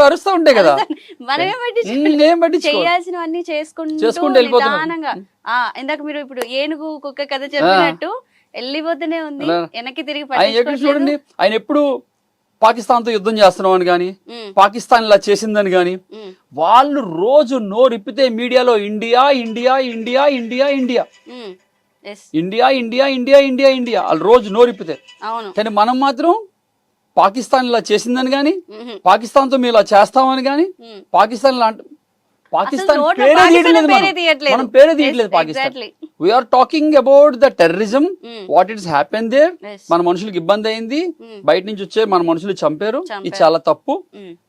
అరుస్తూ ఉంటాయి కదా.
మనమే చేయాల్సినవన్నీ చేసుకుంటూ నిదానంగా. ఇందాక మీరు ఇప్పుడు ఏనుగు కుక్క కథ చెప్పినట్టు వెళ్ళిపోతూనే ఉంది, వెనక్కి తిరిగి
చూడండి. ఆయన ఎప్పుడు పాకిస్తాన్ తో యుద్ధం చేస్తున్నాం అని కానీ, పాకిస్తాన్ ఇలా చేసిందని కానీ, వాళ్ళు రోజు నోరిప్పితే మీడియాలో India India India India India India India India India India వాళ్ళు రోజు నోరిప్పితే. కానీ మనం మాత్రం పాకిస్తాన్ ఇలా చేసిందని కానీ, పాకిస్తాన్ తో మేము ఇలా చేస్తామని కానీ, పాకిస్తాన్ పేరే తీయట్లేదు. Pakistan we are talking about the terrorism, what it's happen there. మన మనుషులకు ఇబ్బంది అయింది, బయట నుంచి వచ్చే మన మనుషులు చంపారు, ఇది చాలా తప్పు.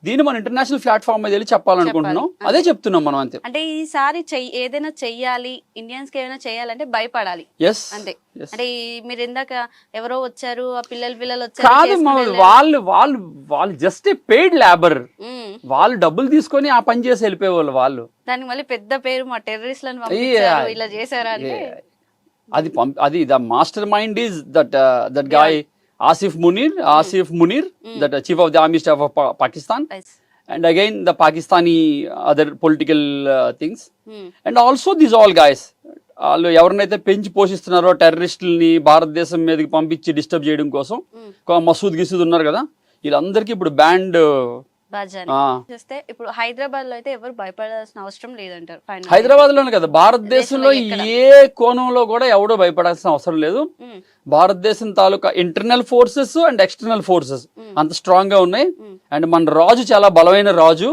దీన్ని మన ఇంటర్నేషనల్ ప్లాట్ఫామ్ మీద వెళ్ళి చెప్పాలనుకుంటున్నాం, అదే చెప్తున్నాం మనం. అంతే.
అంటే ఈసారి ఏదైనా చెయ్యాలి, ఇండియన్స్ కి ఏమైనా చెయ్యాలంటే భయపడాలి. అంతే. అంటే మీరు ఇందాక ఎవరో వచ్చారు, ఆ పిల్లలు వచ్చారు
కాదు, వాళ్ళు జస్ట్ పెయిడ్ లేబర్, వాళ్ళు డబ్బులు తీసుకొని ఆ పని చేసి వెళ్ళిపోయేవాళ్ళు. వాళ్ళు
దానికి మళ్ళీ పెద్ద పేరు మా టెర్రరిస్ట్లను పంపించారు, ఇలా చేశారా అంటే
అది the master mind is that guy Asif Munir, that chief of the army staff of Pakistan, and again the Pakistani other political things, and also these all guys, వాళ్ళు ఎవరినైతే పెంచి పోషిస్తున్నారో టెర్రరిస్టులని భారతదేశం మీదకి పంపించి డిస్టర్బ్ చేయడం కోసం, మసూద్ ఉన్నారు కదా, వీళ్ళందరికీ ఇప్పుడు బ్యాండ్.
చూస్తే ఇప్పుడు హైదరాబాద్ లో అయితే ఎవరు భయపడాల్సిన అవసరం లేదంటారు.
హైదరాబాద్ లోనే కదా, భారతదేశంలో ఏ కోణంలో కూడా ఎవడో భయపడాల్సిన అవసరం లేదు. భారతదేశం తాలూకా internal forces and external forces అంత స్ట్రాంగ్ గా ఉన్నాయి. అండ్ మన రాజు చాలా బలమైన రాజు,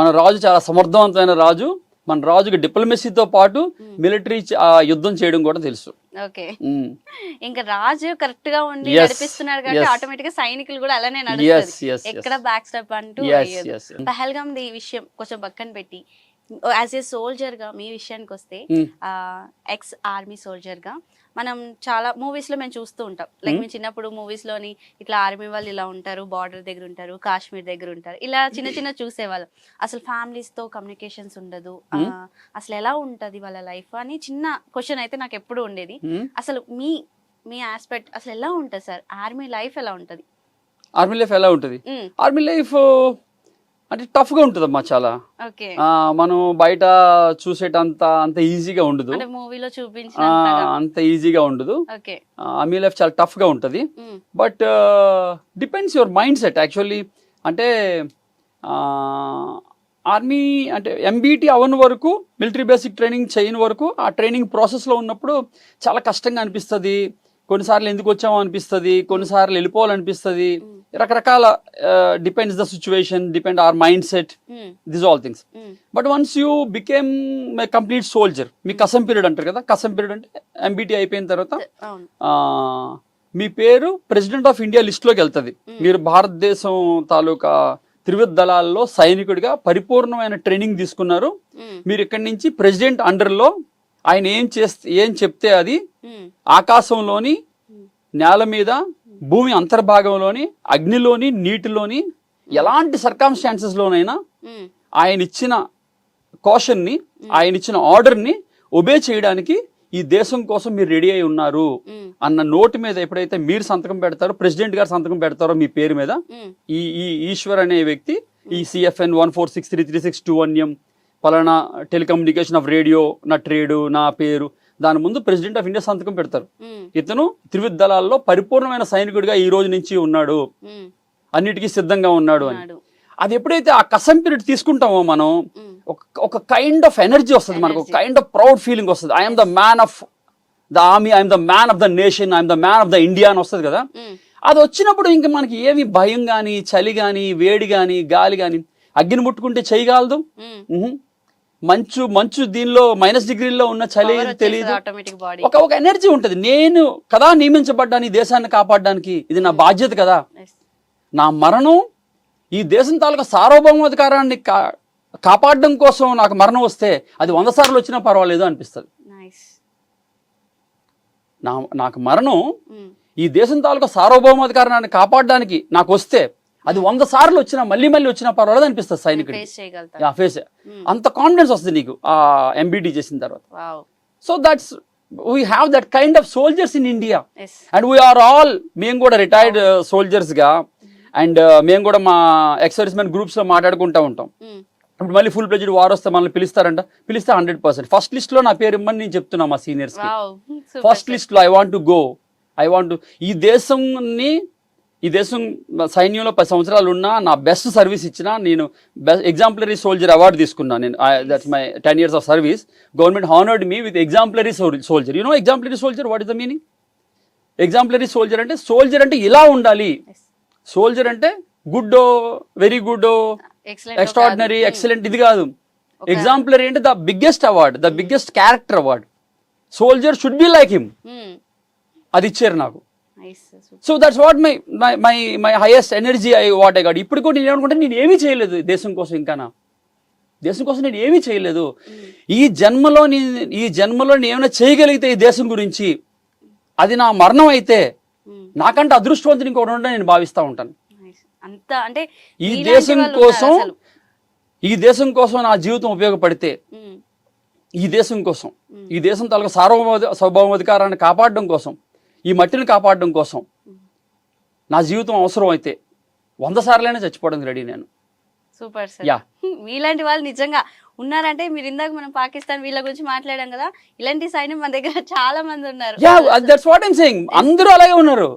మన రాజు చాలా సమర్థవంతమైన రాజు, మన రాజుకి డిప్లొమసీతో పాటు మిలిటరీ యుద్ధం చేయడం కూడా తెలుసు.
ఓకే, ఇంకా రాజు కరెక్ట్ గా ఉండి నడిపిస్తున్నారు కాబట్టి ఆటోమేటిక్ గా సైనికులు కూడా అలానే నడుస్తారు, ఎక్కడ బ్యాక్ స్టెప్ అంటూ. పహల్గామ్ ఈ విషయం కొంచెం పక్కన పెట్టి, యాజ్ ఏ సోల్జర్ గా మీ విషయానికి వస్తే, ఎక్స్ ఆర్మీ సోల్జర్ గా మనం చాలా మూవీస్ లో మేము చూస్తూ ఉంటాం. లైక్ మేము చిన్నప్పుడు మూవీస్ లోని ఇట్లా ఆర్మీ వాళ్ళు ఇలా ఉంటారు, బార్డర్ దగ్గర ఉంటారు, కాశ్మీర్ దగ్గర ఉంటారు, ఇలా చిన్న చూసేవాళ్ళం. అసలు ఫ్యామిలీస్ తో కమ్యూనికేషన్స్ ఉండదు, అసలు ఎలా ఉంటది వాళ్ళ లైఫ్ అని చిన్న క్వశ్చన్ అయితే నాకు ఎప్పుడు ఉండేది. అసలు మీ ఆస్పెక్ట్ అసలు ఎలా ఉంటది సార్? ఆర్మీ లైఫ్ ఎలా ఉంటది?
ఆర్మీ లైఫ్ అంటే టఫ్ గా ఉంటదమ్మా చాలా. మనం బయట అంత ఈజీగా ఉండదు, అంత ఈజీగా ఉండదు. ఆర్మీ లైఫ్ చాలా టఫ్ గా ఉంటది. But depends your mind set actually. అంటే ఆర్మీ అంటే ఎంబీటీ అవని వరకు, మిలిటరీ బేసిక్ ట్రైనింగ్ చేయని వరకు, ఆ ట్రైనింగ్ ప్రాసెస్లో ఉన్నప్పుడు చాలా కష్టంగా అనిపిస్తుంది. కొన్నిసార్లు ఎందుకు వచ్చామో అనిపిస్తుంది, కొన్నిసార్లు వెళ్ళిపోవాలనిపిస్తుంది, రకరకాల depends the situation, depend our mindset, this all things. But once you became a complete soldier, మీ కసం పీరియడ్ అంటారు కదా, కసం పీరియడ్ అంటే ఎంబీటీ అయిపోయిన తర్వాత మీ పేరు ప్రెసిడెంట్ ఆఫ్ ఇండియా లిస్ట్లోకి వెళ్తుంది. మీరు భారతదేశం తాలూకా త్రివిధ దళాల్లో సైనికుడిగా పరిపూర్ణమైన ట్రైనింగ్ తీసుకున్నారు. మీరు ఇక్కడి నుంచి ప్రెసిడెంట్ అండర్లో ఆయన ఏం చెప్తే అది ఆకాశంలోని, నేల మీద, భూమి అంతర్భాగంలోని, అగ్నిలోని, నీటిలోని, ఎలాంటి సర్కమ్స్టాన్సెస్ లోనైనా ఆయన ఇచ్చిన కాషన్ని, ఆయన ఇచ్చిన ఆర్డర్ని ఒబే చేయడానికి ఈ దేశం కోసం మీరు రెడీ అయి ఉన్నారు అన్న నోటు మీద ఎప్పుడైతే మీరు సంతకం పెడతారో, ప్రెసిడెంట్ గారు సంతకం పెడతారో మీ పేరు మీద, ఈ ఈశ్వర్ అనే వ్యక్తి, ఈ CFN 1463362 అన్యం పలానా టెలికమ్యూనికేషన్ ఆఫ్ రేడియో, నా ట్రేడు, నా పేరు, దాని ముందు ప్రెసిడెంట్ ఆఫ్ ఇండియా సంతకం పెడతారు. ఇతను త్రివిధ దళాల్లో పరిపూర్ణమైన సైనికుడిగా ఈ రోజు నుంచి ఉన్నాడు, అన్నిటికీ సిద్ధంగా ఉన్నాడు అని. అది ఎప్పుడైతే ఆ కసం పీరియడ్ తీసుకుంటామో మనం, ఒక కైండ్ ఆఫ్ ఎనర్జీ వస్తుంది మనకు, ఒక కైండ్ ఆఫ్ ప్రౌడ్ ఫీలింగ్ వస్తుంది. I'm the man of the army, I'm the man of the nation, I'm the man of the India అని వస్తుంది కదా. అది వచ్చినప్పుడు ఇంకా మనకి ఏమి భయం కానీ, చలి కానీ, వేడి కానీ, గాలి కానీ, అగ్గిని ముట్టుకుంటే చేయగలదు. మంచు దీనిలో -డిగ్రీల్లో ఉన్న చలి తెలియదు. ఒక ఎనర్జీ ఉంటుంది. నేను కదా నియమించబడ్డాను ఈ దేశాన్ని కాపాడడానికి, ఇది నా బాధ్యత కదా. నా మరణం ఈ దేశం తాలూకా సార్వభౌమాధికారాన్ని కాపాడడం కోసం నాకు మరణం వస్తే అది 100 సార్లు వచ్చినా పర్వాలేదు అనిపిస్తుంది. నాకు మరణం ఈ దేశం తాలూకా సార్వభౌమాధికారాన్ని కాపాడడానికి నాకు వస్తే అది 100 సార్లు వచ్చినా మళ్ళీ వచ్చినా పర్వాలేదు అనిపిస్తుంది సైనికుడికి. ఫేస్ అంత కాన్ఫిడెన్స్ వస్తుంది నీకు ఆ ఎంబీటీ చేసిన తర్వాత. So that's we have that kind of soldiers in India and we are all, మేము కూడా రిటైర్డ్ సోల్జర్స్ గా, అండ్ మేము కూడా మా ఎక్సర్విస్మెన్ గ్రూప్స్ లో మాట్లాడుకుంటూ ఉంటాం. ఇప్పుడు మళ్ళీ ఫుల్ ప్లెజ్డ్ వార్ వస్తే మనల్ని పిలుస్తారంట, పిలిస్తే 100%. ఫస్ట్ లిస్ట్ లో నా పేరు ఇమ్మని నేను చెప్తున్నా మా సీనియర్స్ కి. ఫస్ట్ లిస్ట్ లో ఐ వాంట్ టు గో, ఈ దేశం సైన్యంలో 10 సంవత్సరాలు ఉన్నా, నా బెస్ట్ సర్వీస్ ఇచ్చిన, నేను ఎగ్జాంపులరీ సోల్జర్ అవార్డు తీసుకున్నాను నేను. That's my 10 years of service. Government honoured me with exemplary soldier. You know exemplary soldier, what is the meaning? Exemplary soldier అంటే ఇలా ఉండాలి. సోల్జర్ అంటే good, very good, extraordinary, excellent ఇది కాదు. ఎగ్జాంపులరీ అంటే the biggest award, the biggest character award. Soldier should be like him. అది ఇచ్చారు నాకు. So that's what my highest energy I got. ఇప్పుడు కూడా నేను ఏమనుకుంటే, నేను ఏమీ చేయలేదు దేశం కోసం, ఇంకా దేశం కోసం నేను ఏమీ చేయలేదు. ఈ జన్మలో నేను ఏమైనా చేయగలిగితే ఈ దేశం గురించి, అది నా మరణం అయితే నాకంటే అదృష్టవంతుని ఇంకోటి ఉంటే నేను భావిస్తూ ఉంటాను. ఈ దేశం కోసం నా జీవితం ఉపయోగపడితే, ఈ దేశం తాలూకా సార్వభౌమాధికారాన్ని కాపాడడం కోసం, ఈ మట్టిని కాపాడడం కోసం నా జీవితం అవసరం అయితే 100 సార్లైనా చచ్చిపోవడానికి రెడీ నేను.
Super sir. మీలాంటి వాళ్ళు నిజంగా ఉన్నారంటే, మీరు ఇందాక మనం పాకిస్తాన్ వీళ్ళ గురించి మాట్లాడాం కదా, ఇలాంటి సైన్యం మన దగ్గర చాలా మంది ఉన్నారు.
That's what I'm saying. అందరూ అలాగే ఉన్నారు.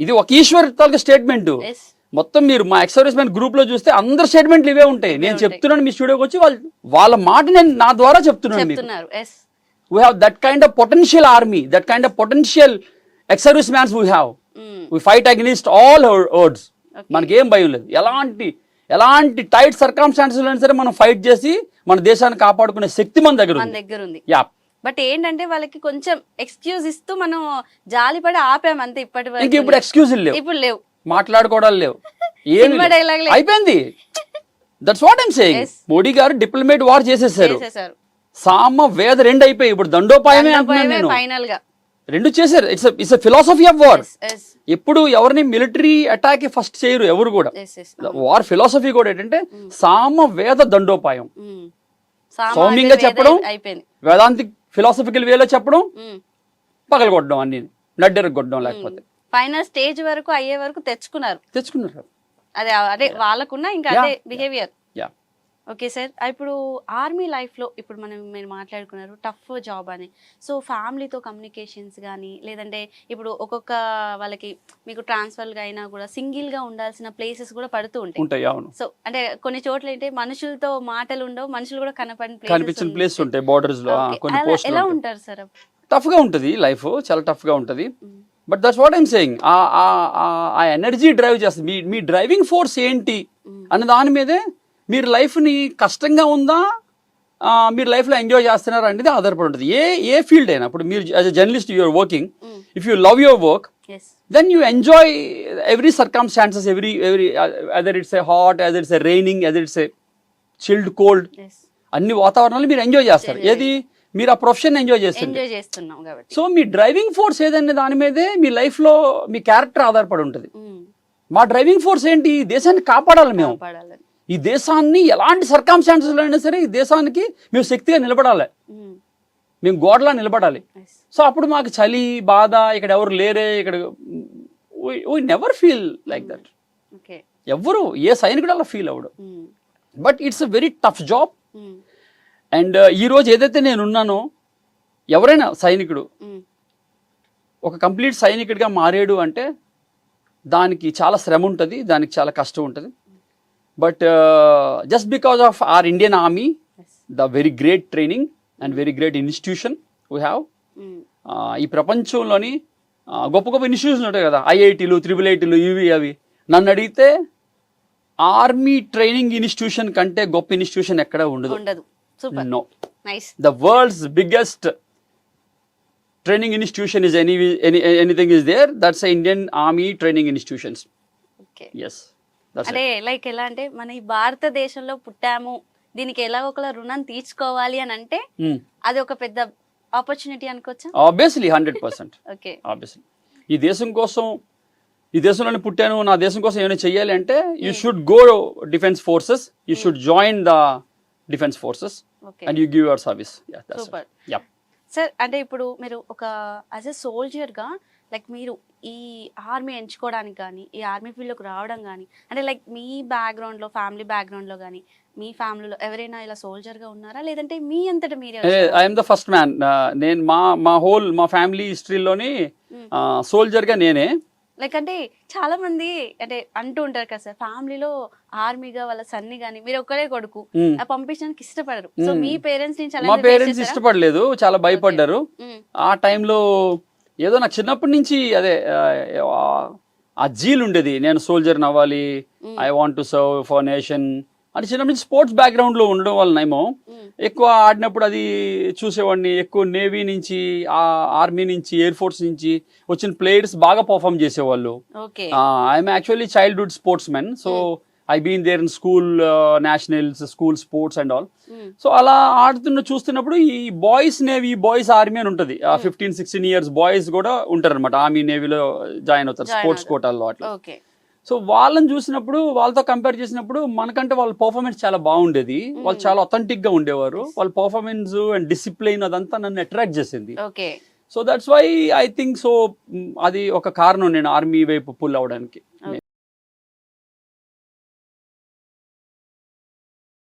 ఇది ఒక ఈశ్వర్ తాలూకా స్టేట్మెంట్. మొత్తం మీరు మా ఎక్సర్విస్మెన్ గ్రూప్ లో చూస్తే అందరు స్టేట్మెంట్లు ఇవే ఉంటాయి. నేను చెప్తున్నాను, మీ స్టూడియోకి వచ్చి వాళ్ళ మాట నేను నా ద్వారా చెప్తున్నాను. We have that kind of potential army, that kind of potential ex-servicemen we have. We fight against all odds. మనకేం భయం లేదు. ఎలాంటి టైట్ సర్కమ్స్టాన్సెస్ అయినా సరే మనం ఫైట్ చేసి మన దేశాన్ని కాపాడుకునే శక్తి మన దగ్గర ఉంది.
బట్ ఏంటంటే వాళ్ళకి కొంచెం ఎక్స్క్యూజ్ ఇస్తూ మనం జాలిపడి ఆపాం అంతే.
ఇప్పుడు ఎక్స్క్యూజ్ లేవు,
ఇప్పుడు లేవు,
మాట్లాడుకోవడాలు లేవు, ఏమి అయిపోయింది. That's what I'm saying. Modi గారు డిప్లొమేట్ వార్ చేసేసారు. సామ వేద 2 అయిపోయి, ఇప్పుడు దండోపాయమే అంటున్నాను నేను.
ఫైనల్ గా
2 చేశారు. It's philosophy of war. ఎప్పుడు ఎవరిని మిలిటరీ అటాక్ ఫస్ట్ చేయరు ఎవరు కూడా. వార్ ఫిలాసఫీ కూడా ఏంటంటే సామ వేద దండోపాయం. సౌమ్యంగా చెప్పడం, వేదాంతిక్ ఫిలాసఫికల్ వేలో చెప్పడం, పగలగొట్టడం, అన్ని నడ్డెరగొట్టడం. లేకపోతే
ఫైనల్ స్టేజ్ వరకు అయ్యే వరకు తెచ్చుకున్నారు. అదే వాళ్ళకున్న ఇంకా అదే బిహేవియర్. Okay sir. ఇప్పుడు ఆర్మీ లైఫ్లో ఇప్పుడు మీరు మాట్లాడుకున్నారు టఫ్ జాబ్ అని. సో ఫ్యామిలీతో కమ్యూనికేషన్స్ కానీ, లేదంటే ఇప్పుడు ఒక్కొక్క వాళ్ళకి మీకు ట్రాన్స్ఫర్గా అయినా కూడా సింగిల్గా ఉండాల్సిన ప్లేసెస్ కూడా పడుతూ ఉంటాయి. సో అంటే కొన్ని చోట్ల ఏంటంటే మనుషులతో మాటలు ఉండవు, మనుషులు కూడా కనిపించిన ప్లేస్ ఉంటాయి బోర్డర్స్ లో. ఎలా ఉంటారు సార్?
టఫ్ గా ఉంటుంది లైఫ్, చాలా టఫ్ గా ఉంటుంది. But that's what I'm saying. ఆ ఎనర్జీ డ్రైవ్ చేస్తుంది. మీ డ్రైవింగ్ ఫోర్స్ ఏంటి అన్న దాని మీదే మీరు లైఫ్ని కష్టంగా ఉందా, మీరు లైఫ్లో ఎంజాయ్ చేస్తున్నారా అనేది ఆధారపడి ఉంటుంది. ఏ ఫీల్డ్ అయినా. ఇప్పుడు మీరు as a journalist you're working, if you love your work, then you enjoy every circumstances, every other it's a hot, other it's a raining, other it's a chilled cold, అన్ని వాతావరణాలు మీరు ఎంజాయ్ చేస్తారు. ఏది మీరు ఆ ప్రొఫెషన్ ఎంజాయ్ చేస్తున్నారు. సో మీ డ్రైవింగ్ ఫోర్స్ ఏదనే దాని మీదే మీ లైఫ్లో మీ క్యారెక్టర్ ఆధారపడి ఉంటుంది. మా డ్రైవింగ్ ఫోర్స్ ఏంటి? దేశాన్ని కాపాడాలి మేము. ఈ దేశాన్ని ఎలాంటి సర్కమ్స్టాన్సెస్లో అయినా సరే ఈ దేశానికి మేము శక్తిగా నిలబడాలి, మేము గోడలా నిలబడాలి. సో అప్పుడు మాకు చలి, బాధ, ఇక్కడ ఎవరు లేరే, ఇక్కడ we never feel like that. ఎవరు ఏ సైనికుడు అలా ఫీల్ అవ్వడు. But it's a very tough job and ఈ రోజు ఏదైతే నేను ఉన్నానో, ఎవరైనా సైనికుడు ఒక కంప్లీట్ సైనికుడిగా మారాడు అంటే దానికి చాలా శ్రమ ఉంటుంది, దానికి చాలా కష్టం ఉంటుంది. But just because of our Indian army, the very great training and very great institution we have, ఈ ప్రపంచంలోని గొప్ప గొప్ప ఇన్స్టిట్యూషన్స్ ఉంటాయి కదా, ఐఐటీలు, IIITలు, ఇవి అవి. నన్ను అడిగితే ఆర్మీ ట్రైనింగ్ ఇన్స్టిట్యూషన్ కంటే గొప్ప ఇన్స్టిట్యూషన్ ఎక్కడ ఉండదు. No, the world's biggest training institution is anything is there, that's a Indian Army training institutions.
Okay.
Yes, that's
అంటే లైక్ ఎలా అంటే మన ఈ భారతదేశంలో పుట్టాము, దీనికి ఎలా ఒకలా రుణం తీర్చుకోవాలి అని అంటే అది ఒక పెద్ద ఆపర్చునిటీ అనుకోవచ్చా?
Obviously 100%.
ఓకే,
obviously ఈ దేశం కోసం, ఈ దేశంలోనే పుట్టాను, నా దేశం కోసం ఏమైనా చెయ్యాలి అంటే you should go defence forces, you should join the defence forces and you give your service.
Super. Sir, అంటే ఇప్పుడు మీరు ఒక యాజ్ ఎ సోల్జర్గా లైక్ మీరు ఈ ఆర్మీ ఎంచుకోవడానికి కానీ, ఈ ఆర్మీ ఫీల్డ్లోకి రావడం కానీ, అంటే లైక్ మీ బ్యాక్గ్రౌండ్లో, ఫ్యామిలీ బ్యాక్గ్రౌండ్లో కానీ, మీ ఫ్యామిలీలో ఎవరైనా ఇలా సోల్జర్గా ఉన్నారా, లేదంటే మీ అంతటా మీరే?
I'm the first man. నేను మా ఫ్యామిలీ హిస్టరీలోని సోల్జర్గా నేనే.
లైక్ అంటే చాలా మంది అంటే అంటూ ఉంటారు కదా సార్, ఫ్యామిలీలో ఆర్మీగా వాళ్ళ సన్ని కానీ మీరు ఒక్కడే కొడుకు పంపించడానికి ఇష్టపడరు. సో మీ పేరెంట్స్ నుంచి
మా పేరెంట్స్ ఇష్టపడలేదు, చాలా భయపడ్డారు. ఆ టైంలో ఏదో నాకు చిన్నప్పటి నుంచి అదే ఆ జీల్ ఉండేది, నేను సోల్జర్ అవ్వాలి, I want to serve for nation అని. చిన్నప్పటి నుంచి స్పోర్ట్స్ బ్యాక్గ్రౌండ్ లో ఉండడం వలనేమో ఎక్కువ ఆడినప్పుడు అది చూసేవాడిని. ఎక్కువ నేవీ నుంచి, ఆర్మీ నుంచి, ఎయిర్ ఫోర్స్ నుంచి వచ్చిన ప్లేయర్స్ బాగా పర్ఫామ్ చేసేవాళ్ళు. I'm actually childhood sports men, so I been there in school nationals, school sports and all. So అలా చూస్తున్నప్పుడు ఈ బాయ్స్ నేవీ, బాయ్స్ ఆర్మీ అని ఉంటుంది. 15-16 years బాయ్స్ కూడా ఉంటారు అనమాట, ఆర్మీ నేవీలో జాయిన్ అవుతారు స్పోర్ట్స్ కోటాల్లో అట్లా. సో వాళ్ళని చూసినప్పుడు, వాళ్ళతో కంపేర్ చేసినప్పుడు మనకంటే వాళ్ళ పర్ఫార్మెన్స్ చాలా బాగుండేది. వాళ్ళు చాలా అథెంటిక్ గా ఉండేవారు. వాళ్ళ పర్ఫార్మెన్స్ అండ్ డిసిప్లిన్ అదంతా నన్ను అట్రాక్ట్ చేసింది. So that's why I think so అది ఒక కారణం నేను ఆర్మీ వైపు పుల్ అవడానికి.